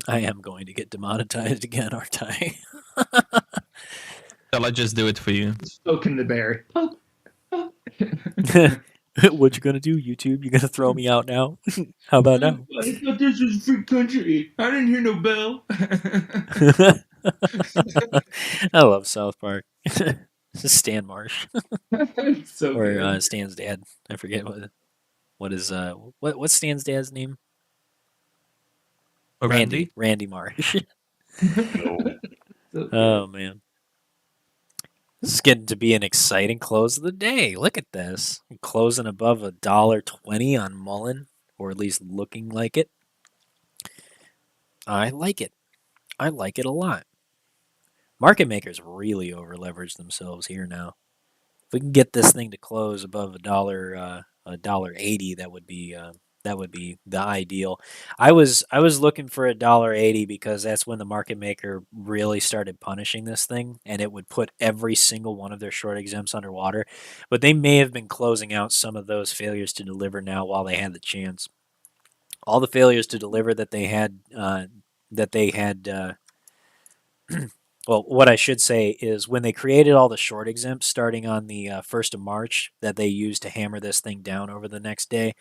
I am going to get demonetized again, aren't I? Shall I just do it for you? Spoken the bear. What you gonna do, YouTube? You gonna throw me out now? How about now? I thought this was a free country. I didn't hear no bell. I love South Park. Stan Marsh So or good. Stan's dad. I forget what's Stan's dad's name? Randy Marsh. So Oh man, this is getting to be an exciting close of the day. Look at this, closing above $1.20 on Mullen, or at least looking like it. I like it. I like it a lot. Market makers really over leverage themselves here now. If we can get this thing to close above $1.80, that would be the ideal. I was looking for $1.80 because that's when the market maker really started punishing this thing, and it would put every single one of their short exempts underwater. But they may have been closing out some of those failures to deliver now while they had the chance. All the failures to deliver that they had well, what I should say is when they created all the short exempts starting on the 1st of March that they used to hammer this thing down over the next day,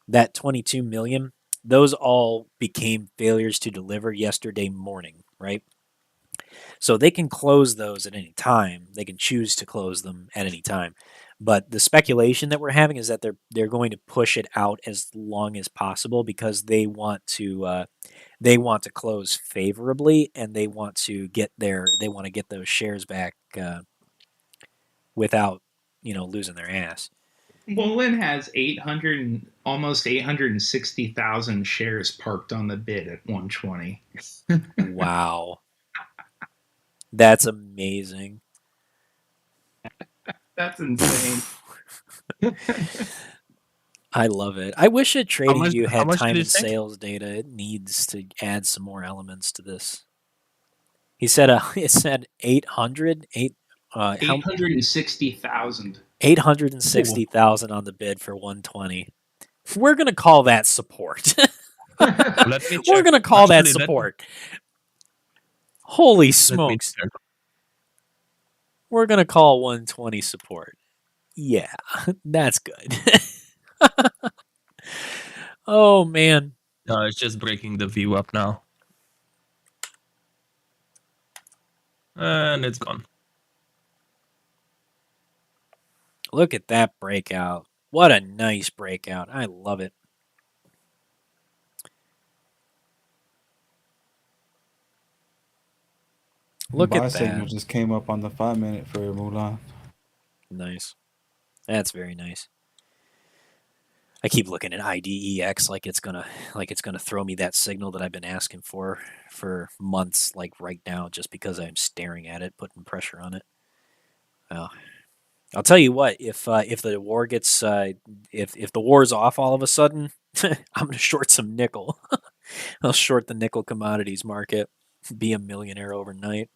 that 22 million, those all became failures to deliver yesterday morning, right? So they can close those at any time. They can choose to close them at any time. But the speculation that we're having is that they're going to push it out as long as possible because they want to close favorably and they want to get those shares back without losing their ass. Mullen has almost 860,000 shares parked on the bid at 120. Wow. That's amazing. That's insane. I love it. I wish that TradingView how had much time did and it say? sales data. It needs to add some more elements to this. He said it said 860,000. 860,000 on the bid for 120. We're going to call that support. Let me check. We're going to call that Actually, support. Holy Let me smokes. check. We're going to call 120 support. Yeah, that's good. Oh, man. It's just breaking the view up now. and it's gone. Look at that breakout. What a nice breakout. I love it. Look Buy at signal that. just came up on the 5-minute for Mulan. Nice. That's very nice. I keep looking at IDEX like it's gonna throw me that signal that I've been asking for months, like right now, just because I'm staring at it, putting pressure on it. Well, I'll tell you what, if the war gets if the war's off all of a sudden, I'm gonna short some nickel. I'll short the nickel commodities market, be a millionaire overnight,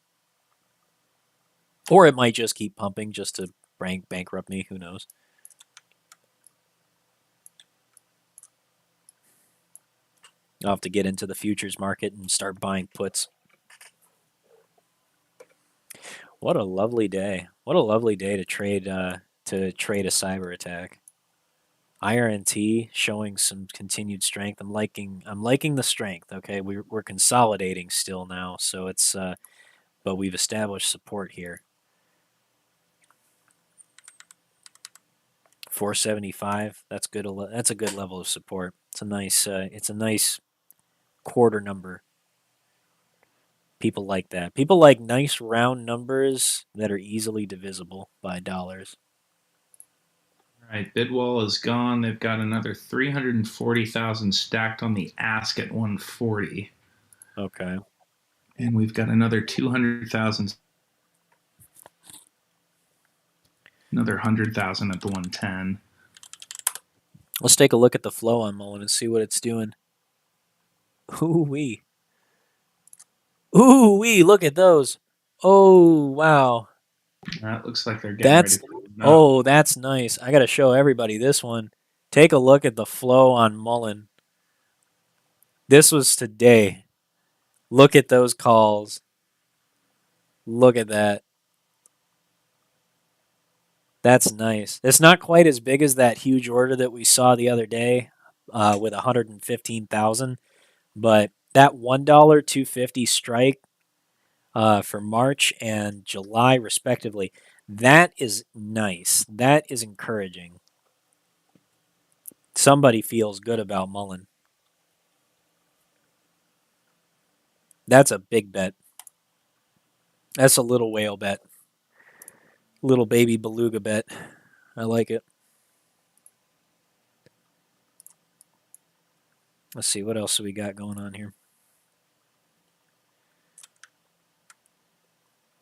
or it might just keep pumping just to bankrupt me. Who knows? I'll have to get into the futures market and start buying puts. What a lovely day! What a lovely day to trade a cyber attack. IRNT showing some continued strength. I'm liking the strength. Okay, we're consolidating still now, so it's but we've established support here. 475. That's good. That's a good level of support. It's a nice quarter number. People like that. People like nice round numbers that are easily divisible by dollars. All right, Bidwall is gone. They've got another 340,000 stacked on the ask at 140. Okay. And we've got another 200,000, another 100,000 at the 110. Let's take a look at the flow on Mullen and see what it's doing. Ooh-wee. Ooh-wee, look at those. Oh, wow. That looks like they're getting ready for Oh, that's nice. I got to show everybody this one. Take a look at the flow on Mullen. This was today. Look at those calls. Look at that. That's nice. It's not quite as big as that huge order that we saw the other day with 115,000, but that $1 250 strike for March and July, respectively, that is nice. That is encouraging. Somebody feels good about Mullen. That's a big bet. That's a little whale bet. Little baby beluga bet. I like it. Let's see, what else do we got going on here?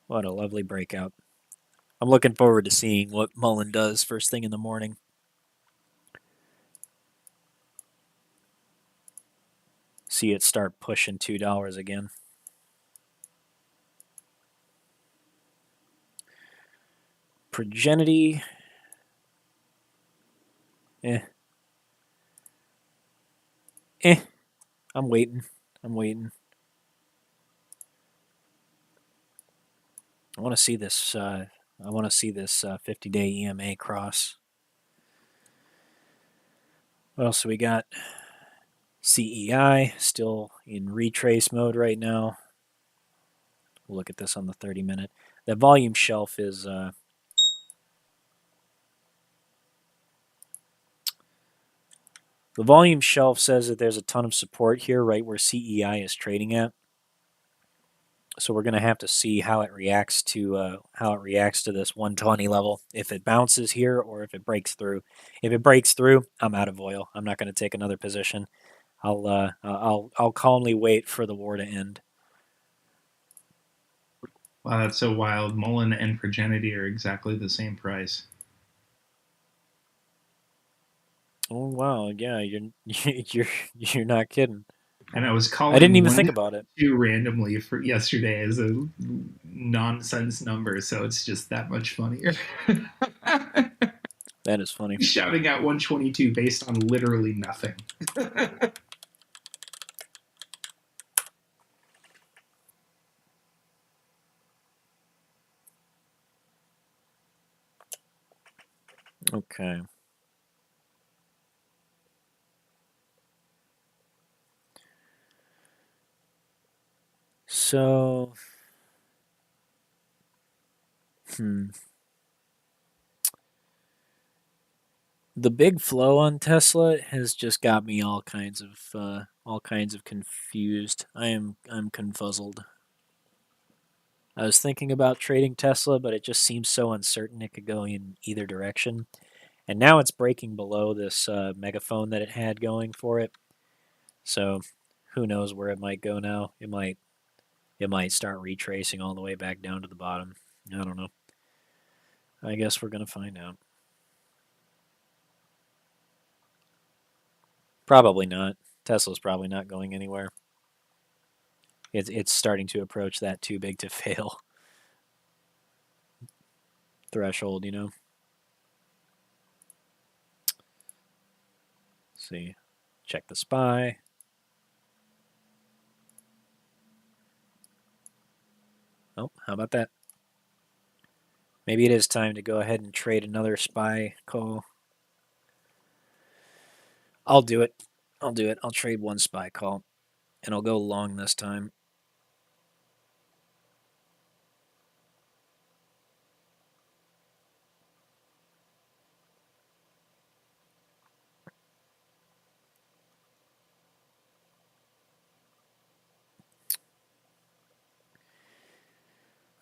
What a lovely breakout. I'm looking forward to seeing what Mullen does first thing in the morning. See it start pushing $2 again. Progenity. I'm waiting. I want to see this. I want to see this 50-day EMA cross. What else do we got? CEI still in retrace mode right now. We'll look at this on the 30-minute. The volume shelf is the volume shelf says that there's a ton of support here right where CEI is trading at. So we're going to have to see how it reacts to this 120 level. If it bounces here or if it breaks through. If it breaks through, I'm out of oil. I'm not going to take another position. I'll calmly wait for the war to end. Wow, that's so wild. Mullen and Progenity are exactly the same price. Oh wow, yeah, you're not kidding. And I was calling. I didn't even think about it. Randomly for yesterday as a nonsense number, so it's just that much funnier. That is funny. Shouting out 122 based on literally nothing. Okay. So Hmm. The big flow on Tesla has just got me all kinds of confused. I'm confuzzled. I was thinking about trading Tesla, but it just seems so uncertain it could go in either direction. And now it's breaking below this megaphone that it had going for it. So who knows where it might go now? It might start retracing all the way back down to the bottom. I don't know. I guess we're gonna find out. Probably not. Tesla's probably not going anywhere. It's starting to approach that too big to fail threshold, you know. Let's see. Check the SPY. Oh, how about that? Maybe it is time to go ahead and trade another SPY call. I'll do it. I'll do it. I'll trade one SPY call, and I'll go long this time.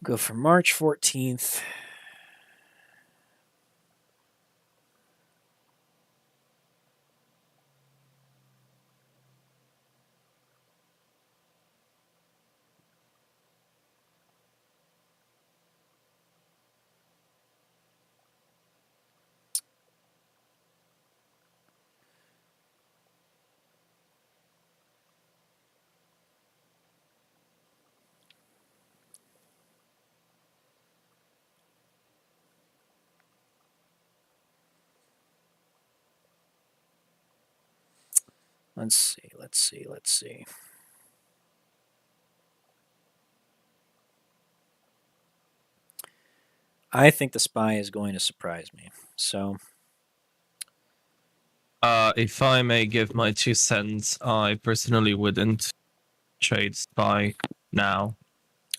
Go for March 14th. Let's see. I think the SPY is going to surprise me. So, if I may give my 2 cents, I personally wouldn't trade SPY now.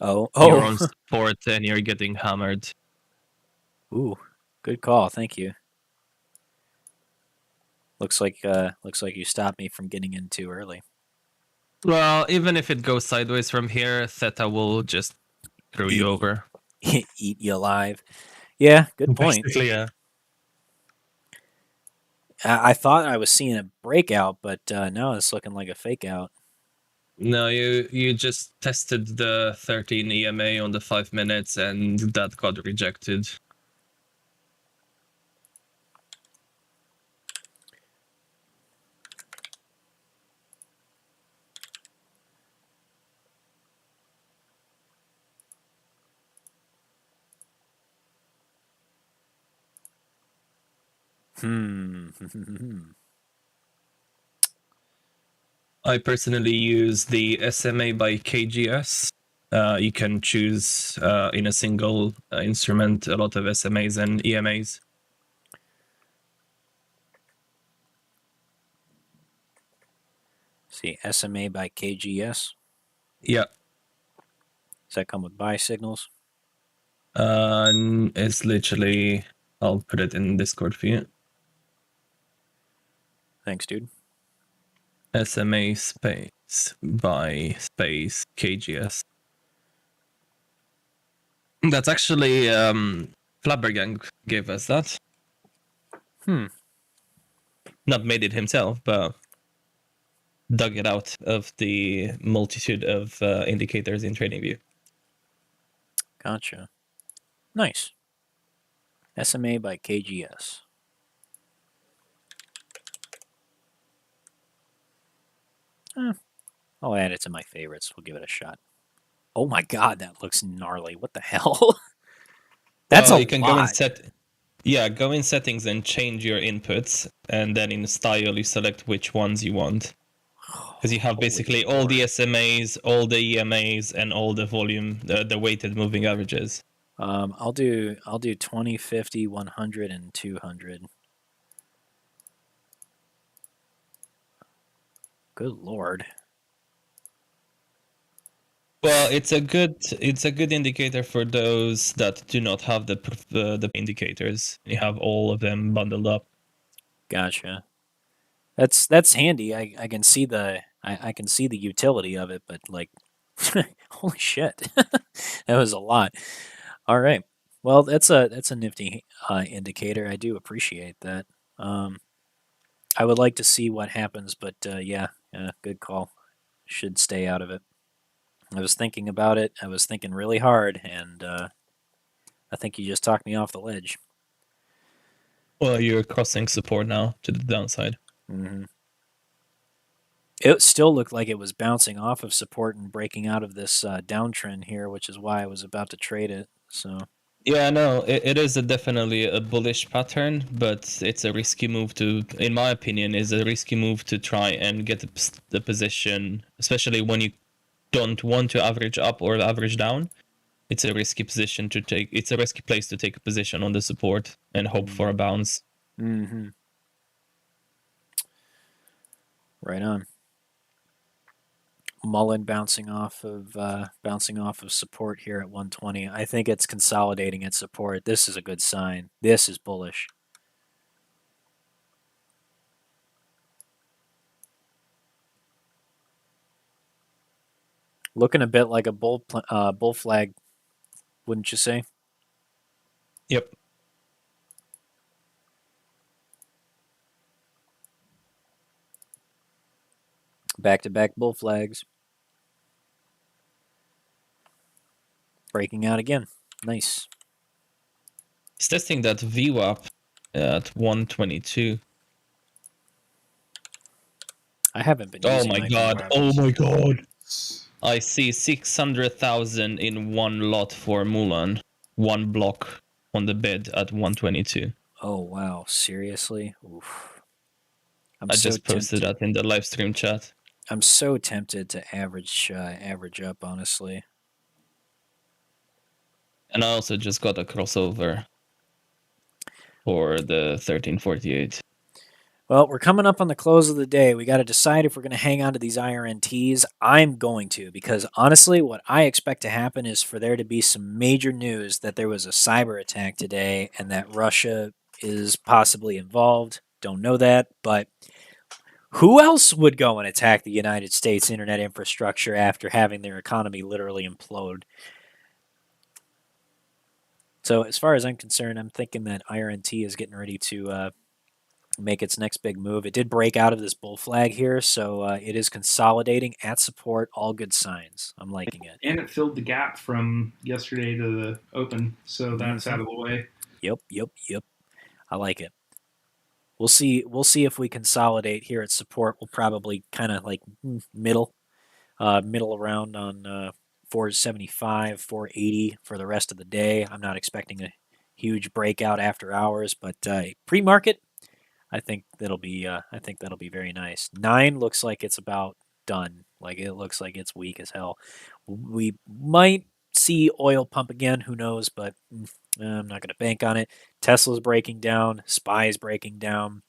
You're on support and you're getting hammered. Ooh, good call. Thank you. Looks like you stopped me from getting in too early. Well, even if it goes sideways from here, Theta will just throw you over. Eat you alive. Yeah, good point. Basically, yeah. I thought I was seeing a breakout, but now it's looking like a fake out. No, you just tested the 13 EMA on the 5 minutes and that got rejected. I personally use the SMA by KGS. You can choose in a single instrument a lot of SMAs and EMAs. See, SMA by KGS. Yeah. Does that come with buy signals? It's literally, I'll put it in Discord for you. Thanks, dude. SMA space by space KGS. That's actually Flabbergang gave us that. Not made it himself, but dug it out of the multitude of indicators in TradingView. Gotcha. Nice. SMA by KGS. I'll add it to my favorites. We'll give it a shot. Oh my god, that looks gnarly. What the hell? That's a you can lot. go in settings and change your inputs, and then in style you select which ones you want. Because you have basically all the SMAs, all the EMAs, and all the volume, the weighted moving averages. I'll do 20, 50, 100, and 200. Good lord. Well, it's a good indicator for those that do not have the indicators. You have all of them bundled up. Gotcha. That's handy. I can see I can see the utility of it, but like, holy shit, that was a lot. All right. Well, that's a nifty indicator. I do appreciate that. Um, I would like to see what happens, but yeah, good call. Should stay out of it. I was thinking about it. I was thinking really hard, and I think you just talked me off the ledge. Well, you're crossing support now to the downside. Hmm. It still looked like it was bouncing off of support and breaking out of this downtrend here, which is why I was about to trade it. So Yeah, no, it is definitely a bullish pattern, but it's a risky move to, in my opinion, is a risky move to try and get the position, especially when you don't want to average up or average down. It's a risky position to take. It's a risky place to take a position on the support and hope for a bounce. mm-hmm. Right on. Mullen bouncing off of support here at 120. I think it's consolidating at support. This is a good sign. This is bullish. Looking a bit like a bull flag, wouldn't you say? Yep. Back-to-back bull flags. Breaking out again. Nice. He's testing that VWAP at 122. I haven't been Oh using my my god. VWAP. Oh my god. I see 600,000 in one lot for Mullen. One block on the bid at 122. Oh wow, seriously? Oof. I just posted that in the live stream chat. I'm so tempted to average up, honestly. And I also just got a crossover for the 1348. Well, we're coming up on the close of the day. We got to decide if we're going to hang on to these IRNTs. I'm going to, because honestly, what I expect to happen is for there to be some major news that there was a cyber attack today and that Russia is possibly involved. Don't know that, but who else would go and attack the United States internet infrastructure after having their economy literally implode? So as far as I'm concerned, I'm thinking that IRNT is getting ready to make its next big move. It did break out of this bull flag here, so it is consolidating at support. All good signs. I'm liking it. And it filled the gap from yesterday to the open, so that's out of the way. Yep. I like it. We'll see if we consolidate here at support. We'll probably kind of like middle around on 475, 480 for the rest of the day. I'm not expecting a huge breakout after hours, but pre-market, I think that'll be very nice. 9 looks like it's about done. Like it looks like it's weak as hell. We might see oil pump again. Who knows? But I'm not going to bank on it. Tesla's breaking down. SPY's breaking down.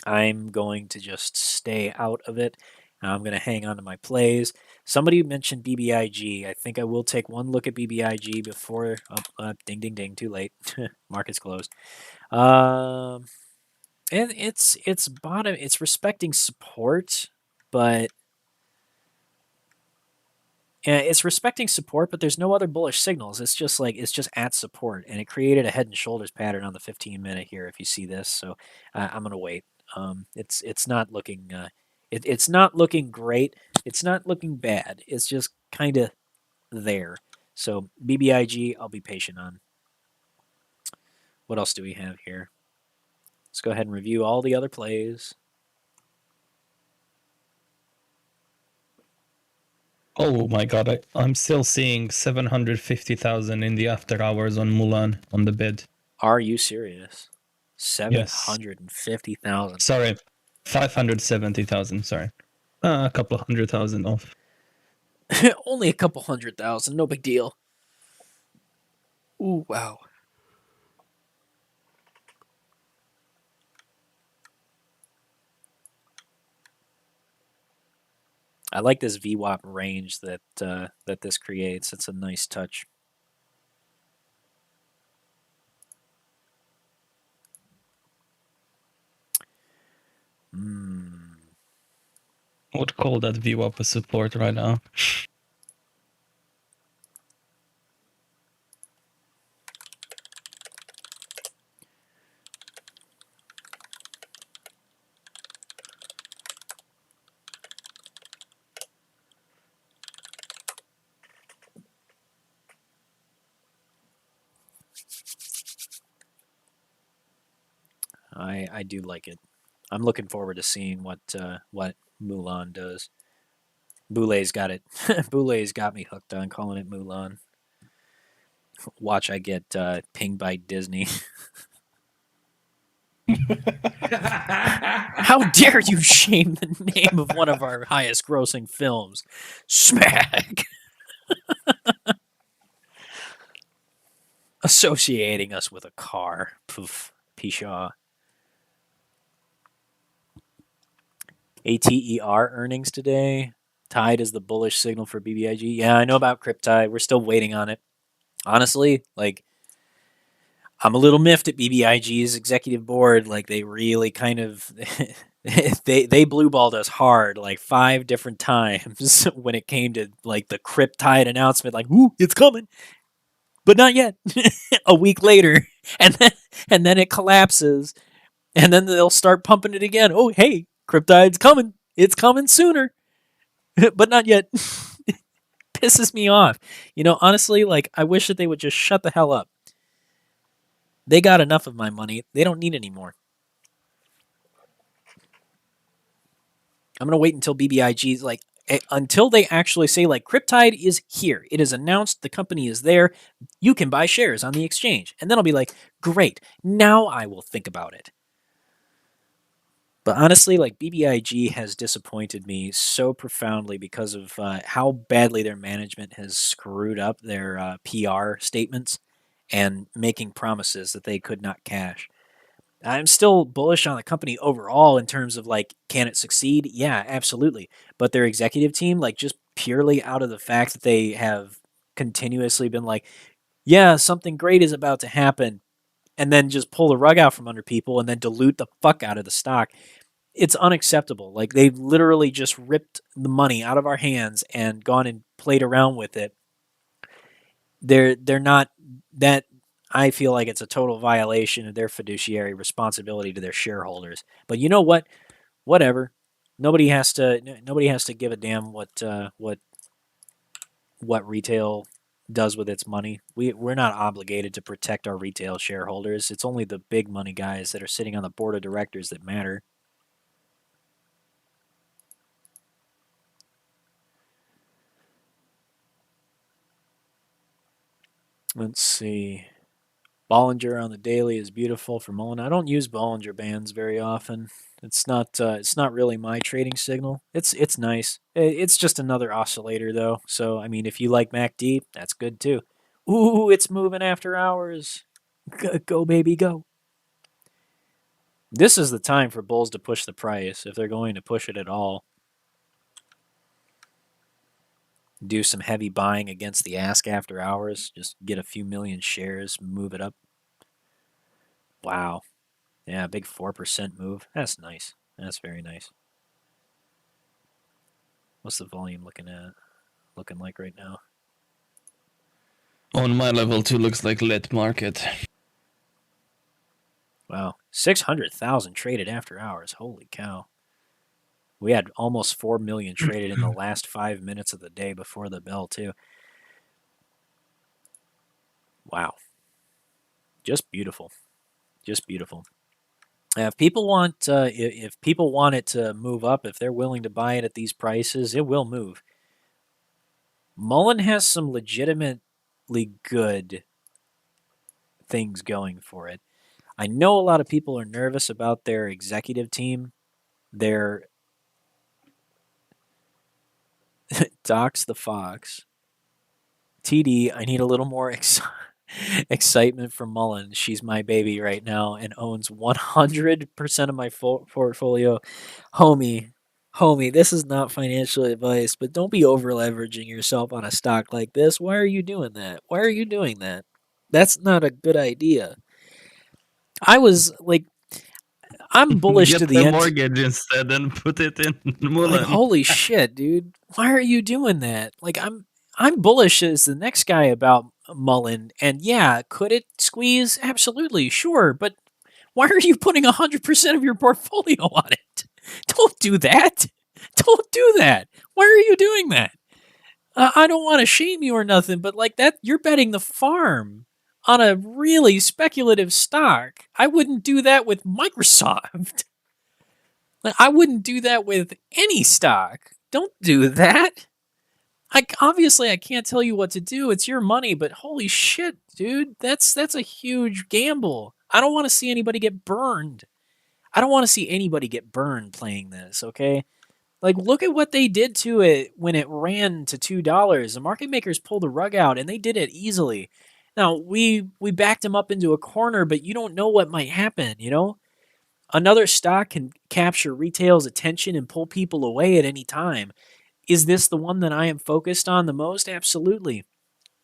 I'm going to just stay out of it. I'm going to hang on to my plays. Somebody mentioned BBIG. I think I will take one look at BBIG before. Ding, ding, ding. Too late. Market's closed. And it's bottom. It's respecting support, but yeah, it's respecting support. But there's no other bullish signals. It's just at support, and it created a head and shoulders pattern on the 15-minute here. If you see this, so I'm gonna wait. It's not looking it's not looking great. It's not looking bad. It's just kind of there. So BBIG, I'll be patient on. What else do we have here? Let's go ahead and review all the other plays. Oh my god, I'm still seeing 750,000 in the after hours on Mullen on the bid. Are you serious? 750,000. Sorry, 570,000. Sorry, a couple 100,000 off. Only a couple 100,000. No big deal. Ooh, wow. I like this VWAP range that that this creates. It's a nice touch. I would call that VWAP a support right now. I do like it. I'm looking forward to seeing what Mulan does. Boulet's got it. Boulet's got me hooked on calling it Mulan. Watch, I get pinged by Disney. How dare you shame the name of one of our highest grossing films? Smack! Associating us with a car. Poof. Pshaw. ATER earnings today. Tide is the bullish signal for BBIG. Yeah, I know about Cryptide. We're still waiting on it. Honestly, like, I'm a little miffed at BBIG's executive board. Like, they really kind of they blue-balled us hard like 5 different times when it came to like the Cryptide announcement. Like, ooh, it's coming, but not yet. A week later, and then it collapses, and then they'll start pumping it again. Oh, hey, Cryptide's coming. It's coming sooner, but not yet. Pisses me off. You know, honestly, like, I wish that they would just shut the hell up. They got enough of my money. They don't need any more. I'm going to wait until BBIG's like, until they actually say, like, Cryptide is here. It is announced. The company is there. You can buy shares on the exchange. And then I'll be like, great. Now I will think about it. But honestly, like, BBIG has disappointed me so profoundly because of how badly their management has screwed up their PR statements and making promises that they could not cash. I'm still bullish on the company overall in terms of like, can it succeed? Yeah, absolutely. But their executive team, like, just purely out of the fact that they have continuously been like, yeah, something great is about to happen, and then just pull the rug out from under people and then dilute the fuck out of the stock. It's unacceptable. Like, they've literally just ripped the money out of our hands and gone and played around with it. They're not that. I feel like it's a total violation of their fiduciary responsibility to their shareholders. But you know what? Whatever. Nobody has to give a damn what retail does with its money. We're not obligated to protect our retail shareholders. It's only the big money guys that are sitting on the board of directors that matter. Let's see. Bollinger on the daily is beautiful for Mullen. I don't use Bollinger Bands very often. It's not really my trading signal. It's nice. It's just another oscillator though. So I mean, if you like MACD, that's good too. Ooh, it's moving after hours. Go baby, go. This is the time for bulls to push the price if they're going to push it at all. Do some heavy buying against the ask after hours. Just get a few million shares, move it up. Wow. Yeah, big 4% move. That's nice. That's very nice. What's the volume looking like right now? On my level 2 looks like lit market. Wow. 600,000 traded after hours. Holy cow. We had almost 4 million traded in the last 5 minutes of the day before the bell, too. Wow. Just beautiful. Just beautiful. If people want it to move up, if they're willing to buy it at these prices, it will move. Mullen has some legitimately good things going for it. I know a lot of people are nervous about their executive team. Their Docs the Fox. TD, I need a little more excitement from Mullen. She's my baby right now and owns 100% of my portfolio. Homie, Homie, this is not financial advice, but don't be over leveraging yourself on a stock like this. Why are you doing that? Why are you doing that? That's not a good idea. I was like, I'm bullish to Get the the end. mortgage instead and put it in Like, Mullen. holy shit, dude. Why are you doing that? Like, I'm bullish as the next guy about Mullen, and yeah, could it squeeze? Absolutely, sure, but why are you putting 100% of your portfolio on it? Don't do that. Don't do that. Why are you doing that? I don't want to shame you or nothing, but like that, you're betting the farm on a really speculative stock. I wouldn't do that with Microsoft. Like, I wouldn't do that with any stock. Don't do that. Obviously I can't tell you what to do. It's your money, but holy shit, dude, that's a huge gamble. I don't want to see anybody get burned. I don't want to see anybody get burned playing this, okay? Like, look at what they did to it when it ran to $2. The market makers pulled the rug out, and they did it easily. Now, we backed them up into a corner, but you don't know what might happen, you know? Another stock can capture retail's attention and pull people away at any time. Is this the one that I am focused on the most? Absolutely.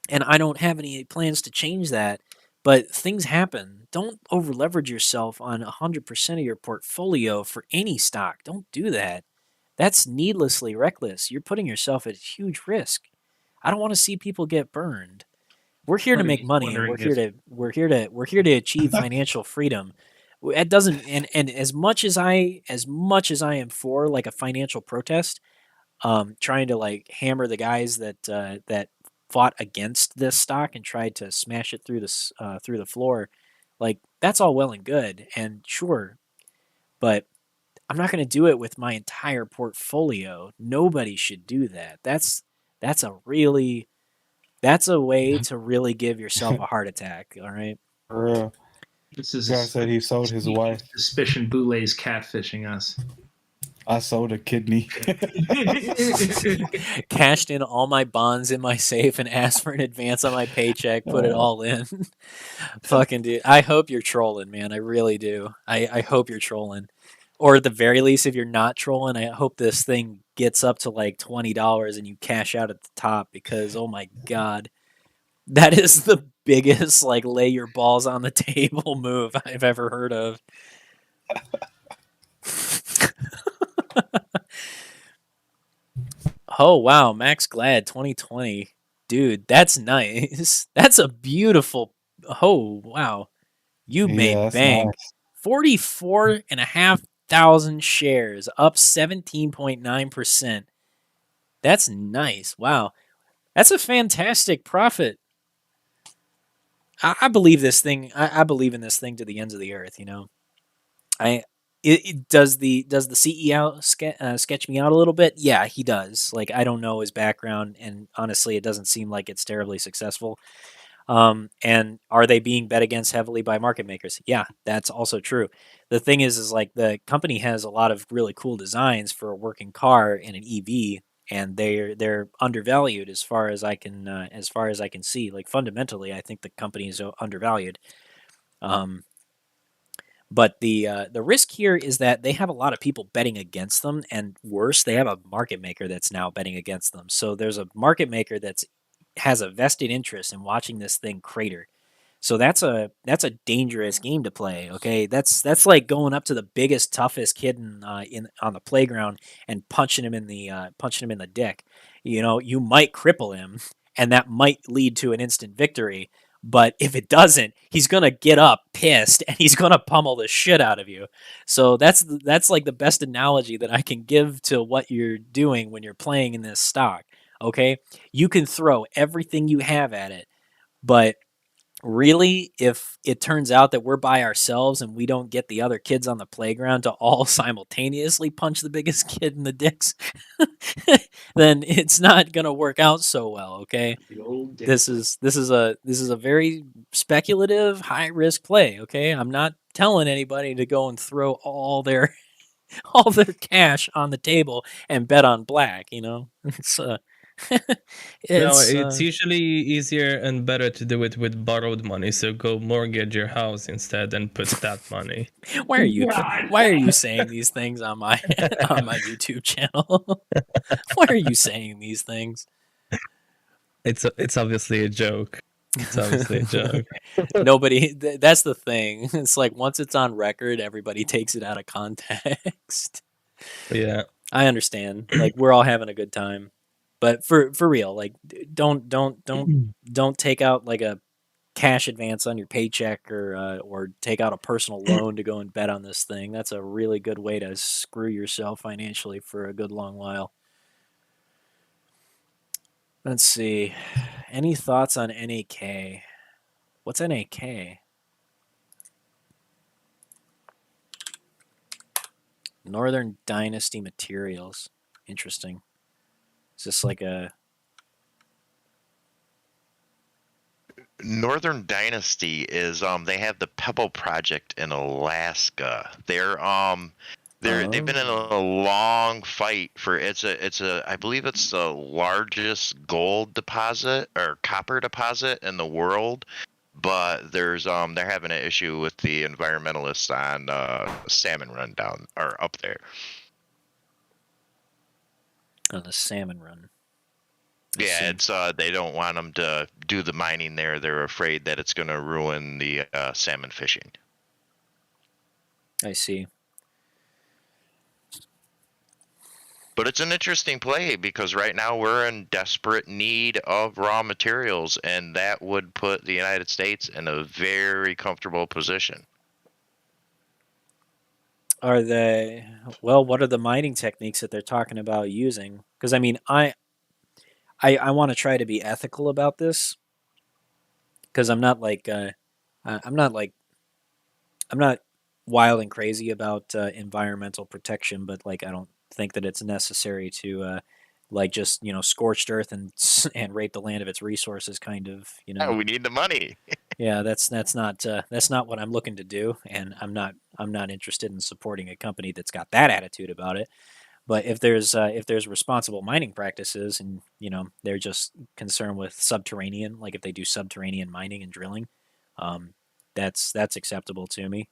And I don't have any plans to change that. But things happen. Don't over leverage yourself on 100% of your portfolio for any stock. Don't do that. That's needlessly reckless. You're putting yourself at huge risk. I don't want to see people get burned. We're here to make money, and we're here to achieve financial freedom. It doesn't, and as much as I am for like a financial protest, trying to like hammer the guys that fought against this stock and tried to smash it through the floor, like that's all well and good, and sure, but I'm not going to do it with my entire portfolio. Nobody should do that. That's a really that's a way to really give yourself a heart attack. All right. For real. This is Guy said he sold his wife. suspicion Boulet's catfishing us. I sold a kidney. Cashed in all my bonds in my safe and asked for an advance on my paycheck. Put it all in. Fucking dude. I hope you're trolling, man. I really do. I hope you're trolling. Or at the very least, if you're not trolling, I hope this thing gets up to like $20 and you cash out at the top, because oh my god, that is the biggest like lay your balls on the table move I've ever heard of. Oh wow, Max Glad 2020. Dude, that's nice. That's a beautiful. Oh wow. You Yeah, made that's bank. nice. 44,500 shares, up 17.9%. That's nice. Wow. That's a fantastic profit. I believe this thing. I believe in this thing to the ends of the earth, you know. I does the CEO sketch me out a little bit? Yeah, he does. Like, I don't know his background, and honestly, it doesn't seem like it's terribly successful. And are they being bet against heavily by market makers? Yeah, that's also true. The thing is like the company has a lot of really cool designs for a working car and an EV, and they're undervalued as far as I can see. Like fundamentally, I think the company is undervalued. Um, but the risk here is that they have a lot of people betting against them, and worse, they have a market maker that's now betting against them. So there's a market maker that's has a vested interest in watching this thing crater. So that's a dangerous game to play. Okay, that's like going up to the biggest, toughest kid in on the playground and punching him in the dick. You know, you might cripple him, and that might lead to an instant victory. But if it doesn't, he's gonna get up pissed and he's gonna pummel the shit out of you. So that's like the best analogy that I can give to what you're doing when you're playing in this stock. Okay, you can throw everything you have at it, but really, if it turns out that we're by ourselves and we don't get the other kids on the playground to all simultaneously punch the biggest kid in the dicks, then it's not going to work out so well, okay? This is a very speculative, high risk play, okay? I'm not telling anybody to go and throw all their all their cash on the table and bet on black, you know? It's No, it's it's usually easier and better to do it with borrowed money. So go mortgage your house instead and put that money. why are you God. why are you saying these things on my on my YouTube channel? Why are you saying these things? It's obviously a joke. It's obviously a joke. Nobody. That's the thing. It's like once it's on record, everybody takes it out of context. Yeah. I understand. Like we're all having a good time, but for real, like don't take out like a cash advance on your paycheck or take out a personal loan to go and bet on this thing. That's a really good way to screw yourself financially for a good long while. Let's see. Any thoughts on NAK? What's NAK? Northern Dynasty Materials. Interesting. Is this like a Northern Dynasty is they have the Pebble project in Alaska. They've been in a long fight for it's a I believe it's the largest gold deposit or copper deposit in the world, but they're having an issue with the environmentalists on Salmon Run down or up there. on the Salmon Run? Yeah, it's they don't want them to do the mining there. They're afraid that it's going to ruin the salmon fishing. I see. But it's an interesting play because right now we're in desperate need of raw materials, and that would put the United States in a very comfortable position. Are they well? What are the mining techniques that they're talking about using? Because I mean, I want to try to be ethical about this because I'm not like I'm not like I'm not wild and crazy about environmental protection, but like I don't think that it's necessary to like just scorched earth and and rape the land of its resources, kind of Yeah, we need the money. Yeah, that's not what I'm looking to do, and I'm not interested in supporting a company that's got that attitude about it. But if there's responsible mining practices, and they're just concerned with subterranean, like if they do subterranean mining and drilling, that's acceptable to me.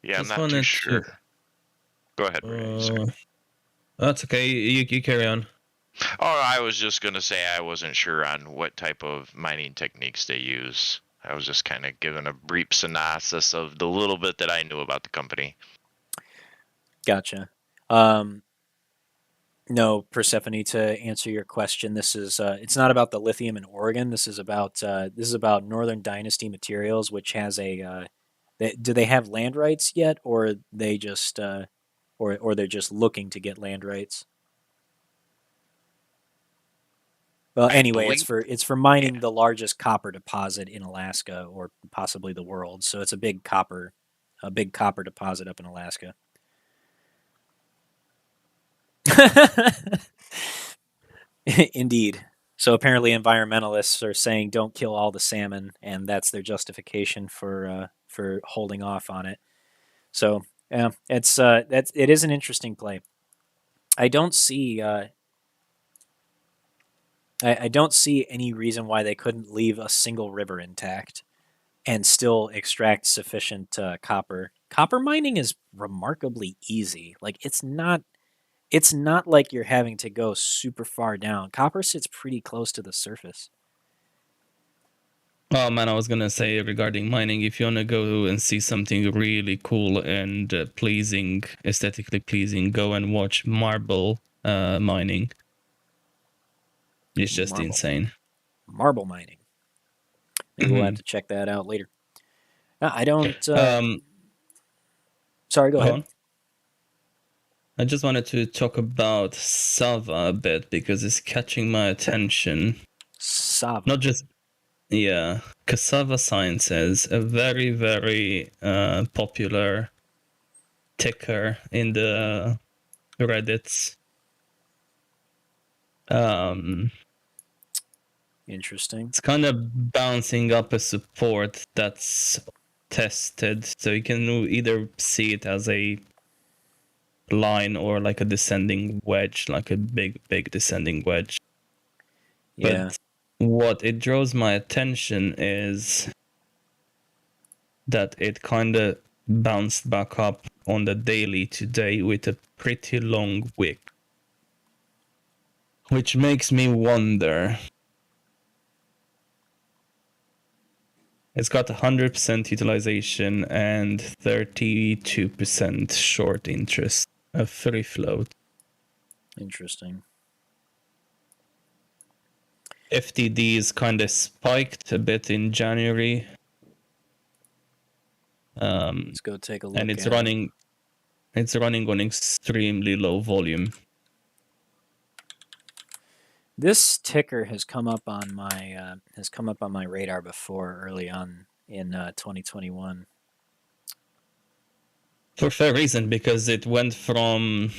Yeah, I'm Just not too wanted to- sure. Go ahead, Ray. Sorry. That's okay. You carry on. Oh, I was just going to say I wasn't sure on what type of mining techniques they use. I was just kind of giving a brief synopsis of the little bit that I knew about the company. Gotcha. No, Persephone, to answer your question, this is it's not about the lithium in Oregon. This is about Northern Dynasty Materials, which has a do they have land rights yet, or they just or they're just looking to get land rights? Well, anyway, it's for mining the largest copper deposit in Alaska, or possibly the world. So it's a big copper deposit up in Alaska. Indeed. So apparently, environmentalists are saying don't kill all the salmon, and that's their justification for holding off on it. So yeah, it is an interesting play. I don't see I don't see any reason why they couldn't leave a single river intact and still extract sufficient copper. Copper mining is remarkably easy. Like it's not like you're having to go super far down. Copper sits pretty close to the surface. Oh man, I was gonna say regarding mining, if you wanna go and see something really cool and pleasing, aesthetically pleasing, go and watch marble mining. It's just insane. Marble mining. Maybe we'll have to check that out later. I don't. Sorry, go ahead. I just wanted to talk about Sava a bit because it's catching my attention. Sava. Not just, yeah, because Sava Sciences, a very, very popular ticker in the Reddits. Interesting. It's kind of bouncing up a support that's tested, so you can either see it as a line or like a descending wedge, like a big descending wedge. Yeah. But what it draws my attention is that it kind of bounced back up on the daily today with a pretty long wick, which makes me wonder. It's got 100% utilization and 32% short interest, a free float. Interesting. FTDs kind of spiked a bit in January. Let's go take a look. And it's running on extremely low volume. This ticker has come up on my radar before early on in 2021. For fair reason, because it went from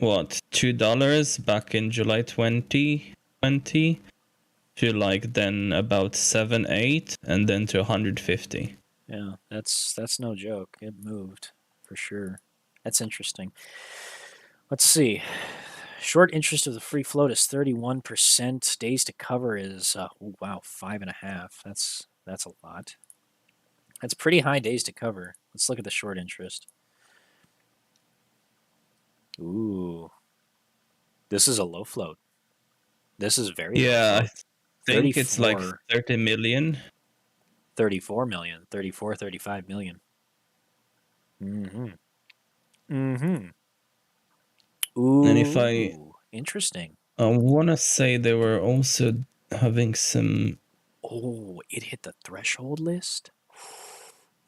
$2 back in July 2020 to like then about 7-8 and then to 150. Yeah, that's no joke. It moved for sure. That's interesting. Let's see. Short interest of the free float is 31%. Days to cover is 5.5. That's a lot. That's pretty high days to cover. Let's look at the short interest. Ooh, this is a low float. This is very low float. I think it's like 30 million. 34 million, 34, 35 million. Ooh, and if I interesting. I want to say they were also having some. Oh, it hit the threshold list.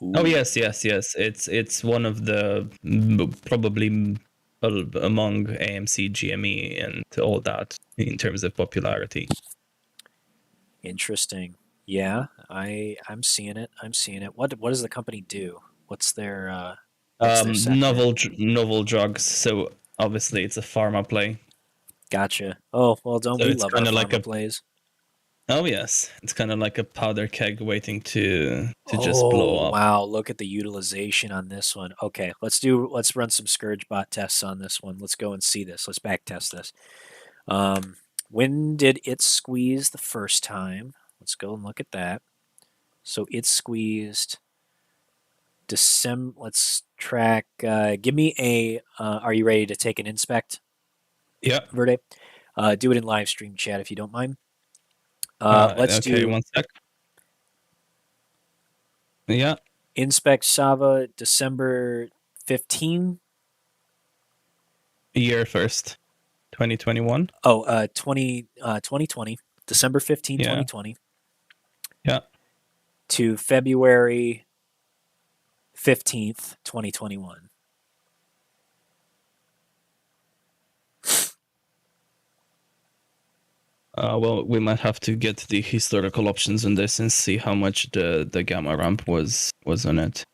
Ooh. Oh yes. It's one of the probably among AMC, GME, and all that in terms of popularity. Interesting. Yeah, I'm seeing it. What does the company do? What's their novel drugs. So obviously it's a pharma play. Gotcha. Oh well, don't we love our pharma plays? Oh yes, it's kind of like a powder keg waiting to just blow up. Wow, look at the utilization on this one. Okay, let's run some Scourge bot tests on this one. Let's go and see this. Let's back test this. When did it squeeze the first time? Let's go and look at that. So it squeezed December. Let's track. Give me a. Are you ready to take an inspect? Yeah. Verde. Do it in live stream chat if you don't mind. Let's do 1 sec. Yeah. Inspect Sava December 15. Year first. 2021. 2020. December 15, 2020. Yeah. To February 15th, 2021. Well, we might have to get the historical options on this and see how much the gamma ramp was on it.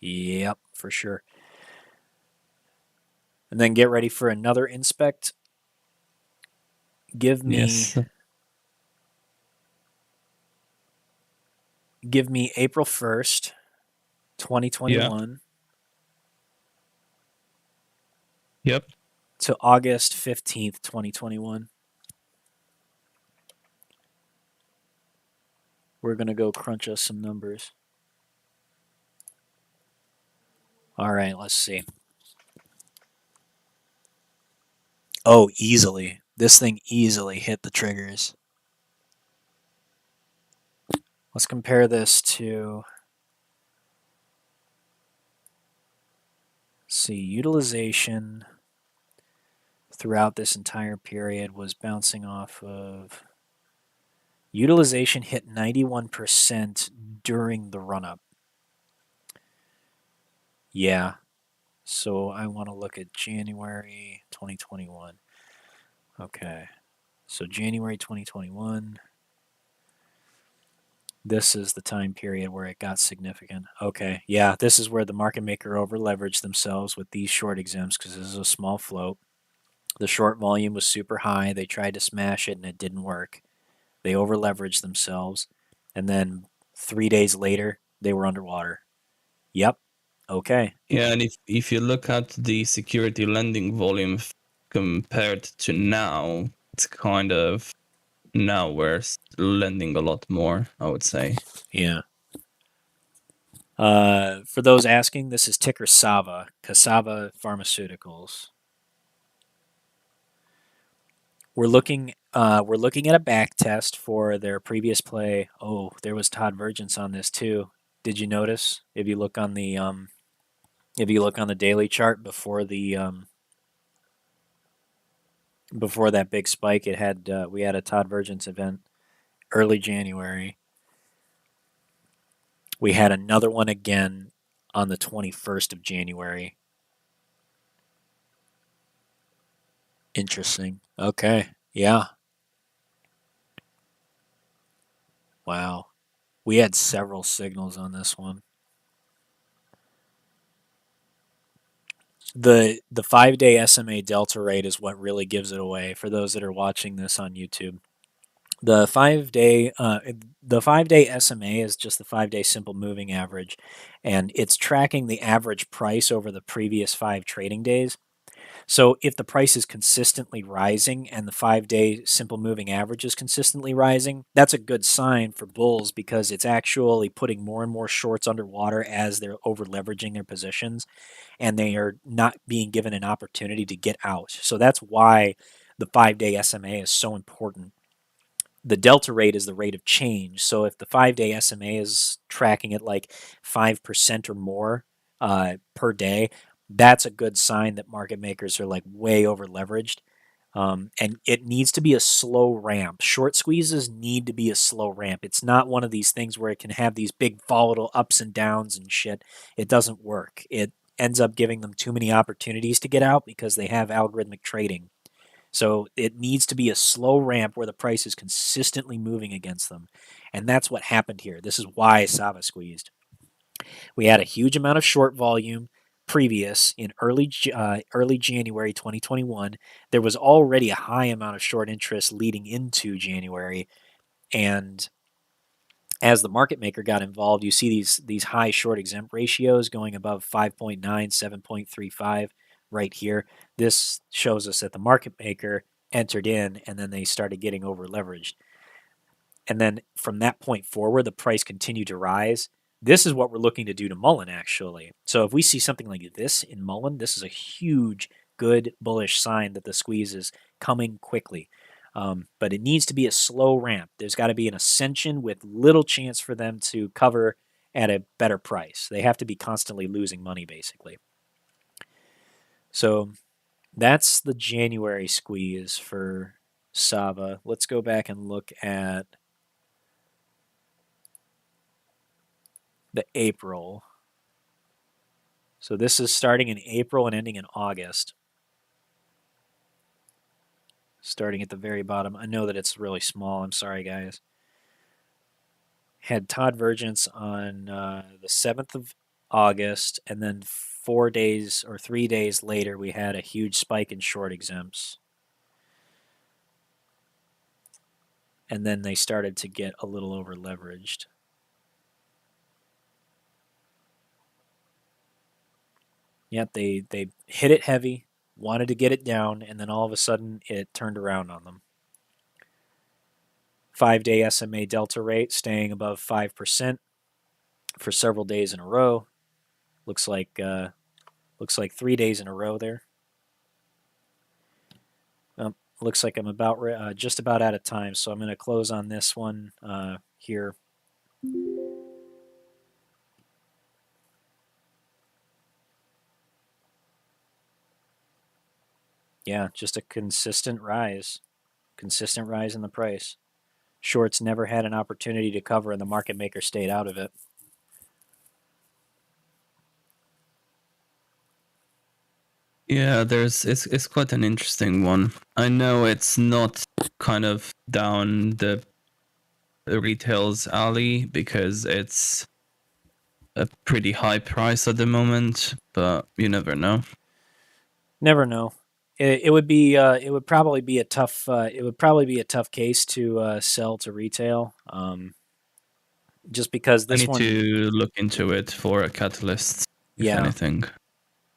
Yep, for sure. And then get ready for another inspect. Give me April 1st, 2021. Yep. To August 15th, 2021. We're going to go crunch us some numbers. All right, let's see. Oh, easily. This thing easily hit the triggers. Let's compare this to, let's see, utilization throughout this entire period was bouncing off of, utilization hit 91% during the run-up. Yeah. So I want to look at January 2021. Okay. So January 2021. This is the time period where it got significant. Okay. Yeah, this is where the market maker over-leveraged themselves with these short exempts because this is a small float. The short volume was super high. They tried to smash it and it didn't work. They over-leveraged themselves. And then 3 days later, they were underwater. Yep. Okay. Yeah, and if you look at the security lending volume compared to now, it's kind of now we're lending a lot more, I would say. Yeah. For those asking, this is ticker Sava, Cassava Pharmaceuticals. We're looking at a back test for their previous play. Oh, there was Todd Vergence on this too. Did you notice? If you look on the daily chart before before that big spike, it had we had a Todd Vergence event early January. We had another one again on the 21st of January. Interesting. Okay. Yeah. Wow. We had several signals on this one. The 5-day SMA delta rate is what really gives it away for those that are watching this on YouTube. The 5-day SMA is just the 5-day simple moving average, and it's tracking the average price over the previous 5 trading days. So if the price is consistently rising and the 5-day simple moving average is consistently rising, that's a good sign for bulls because it's actually putting more and more shorts underwater as they're over leveraging their positions and they are not being given an opportunity to get out. So that's why the 5-day SMA is so important. The delta rate is the rate of change. So if the 5-day SMA is tracking at like 5% or more per day, that's a good sign that market makers are like way over leveraged. And it needs to be a slow ramp. Short squeezes need to be a slow ramp. It's not one of these things where it can have these big volatile ups and downs and shit. It doesn't work. It ends up giving them too many opportunities to get out because they have algorithmic trading. So it needs to be a slow ramp where the price is consistently moving against them. And that's what happened here. This is why Sava squeezed. We had a huge amount of short volume previous in early January 2021. There was already a high amount of short interest leading into January. And as the market maker got involved, you see these high short exempt ratios going above 5.9, 7.35 right here. This shows us that the market maker entered in and then they started getting over leveraged. And then from that point forward, the price continued to rise. This is what we're looking to do to Mullen, actually. So if we see something like this in Mullen, this is a huge, good, bullish sign that the squeeze is coming quickly. But it needs to be a slow ramp. There's got to be an ascension with little chance for them to cover at a better price. They have to be constantly losing money, basically. So that's the January squeeze for Sava. Let's go back and look at the April. So this is starting in April and ending in August. Starting at the very bottom. I know that it's really small. I'm sorry, guys. Had Todd Vergence on the 7th of August, and then 4 days or 3 days later, we had a huge spike in short exempts. And then they started to get a little over leveraged. Yep, they hit it heavy, wanted to get it down, and then all of a sudden it turned around on them. 5-day SMA delta rate staying above 5% for several days in a row. Looks like 3 days in a row there. Looks like I'm about just about out of time, so I'm going to close on this one here. Yeah, just a consistent rise in the price. Shorts never had an opportunity to cover, and the market maker stayed out of it. Yeah, it's quite an interesting one. I know it's not kind of down the retail's alley because it's a pretty high price at the moment, but you never know. Never know. It would probably be a tough case to sell to retail. Just because I this need one to look into it for a catalyst. if anything.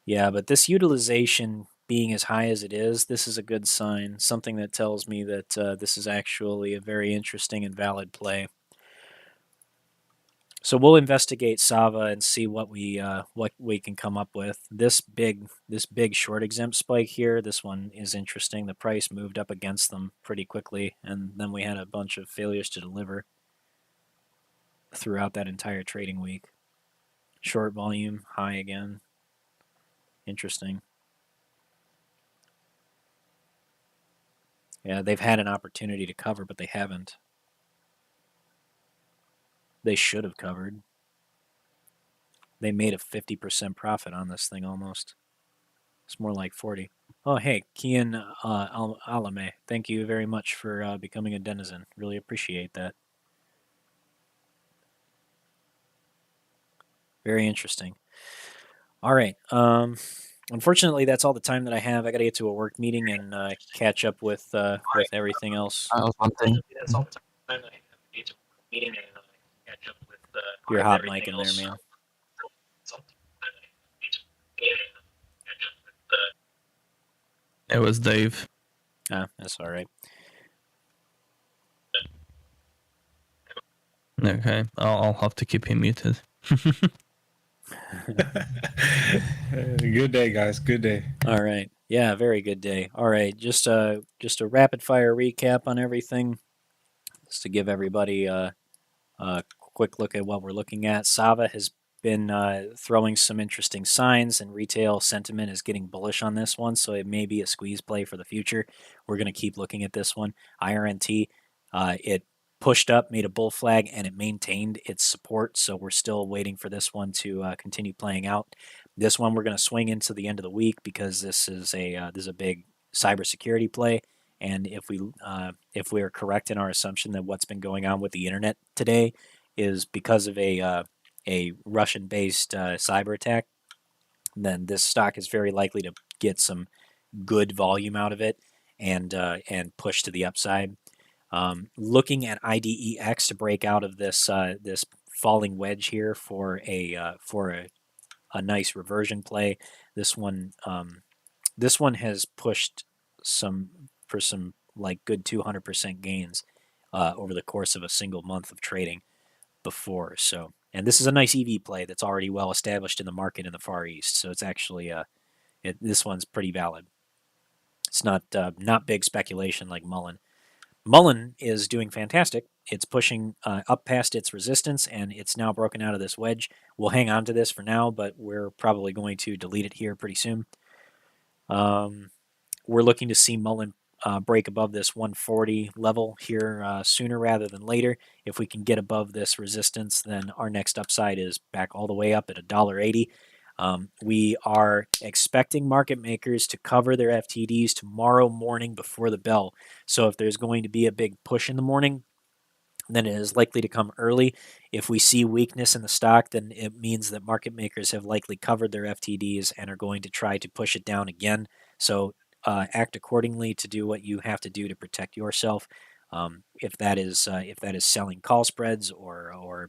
Yeah, but this utilization being as high as it is, this is a good sign. Something that tells me that this is actually a very interesting and valid play. So we'll investigate Sava and see what we can come up with. This big short exempt spike here, this one is interesting. The price moved up against them pretty quickly, and then we had a bunch of failures to deliver throughout that entire trading week. Short volume, high again. Interesting. Yeah, they've had an opportunity to cover, but they haven't. They should have covered. They made a 50% profit on this thing almost. It's more like 40. Oh, hey, Kian Alame, thank you very much for becoming a denizen. Really appreciate that. Very interesting. All right. Unfortunately, that's all the time that I have. I got to get to a work meeting and catch up with everything else. That's all the time I have to get to a work meeting and catch up with your hot mic in there, man. It was Dave. Ah, that's all right. Okay, I'll have to keep him muted. Good day, guys. Good day. All right. Yeah, very good day. All right, just a rapid fire recap on everything, just to give everybody a quick look at what we're looking at. Sava has been throwing some interesting signs, and retail sentiment is getting bullish on this one, so it may be a squeeze play for the future. We're going to keep looking at this one. IRNT, it pushed up, made a bull flag, and it maintained its support, so we're still waiting for this one to continue playing out. This one we're going to swing into the end of the week because this is a big cybersecurity play. And if we are correct in our assumption that what's been going on with the internet today is because of a Russian-based cyber attack, then this stock is very likely to get some good volume out of it and push to the upside. Looking at IDEX to break out of this falling wedge here for a nice reversion play. This one has pushed some like good 200% gains over the course of a single month of trading before. So, and this is a nice EV play that's already well established in the market in the Far East. So it's actually this one's pretty valid. It's not big speculation like Mullen. Mullen is doing fantastic. It's pushing up past its resistance, and it's now broken out of this wedge. We'll hang on to this for now, but we're probably going to delete it here pretty soon. We're looking to see Mullen break above this 140 level here sooner rather than later. If we can get above this resistance, then our next upside is back all the way up at $1.80. We are expecting market makers to cover their FTDs tomorrow morning before the bell. So if there's going to be a big push in the morning, then it is likely to come early. If we see weakness in the stock, then it means that market makers have likely covered their FTDs and are going to try to push it down again. So act accordingly to do what you have to do to protect yourself. If that is selling call spreads or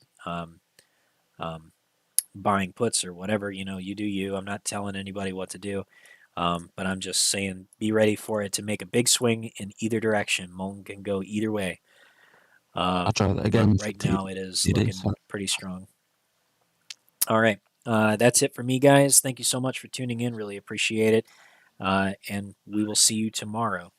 buying puts or whatever, you do you. I'm not telling anybody what to do, but I'm just saying be ready for it to make a big swing in either direction. Mullen can go either way. I'll try that again. Right now it is looking pretty strong. All right. That's it for me, guys. Thank you so much for tuning in. Really appreciate it. And we will see you tomorrow.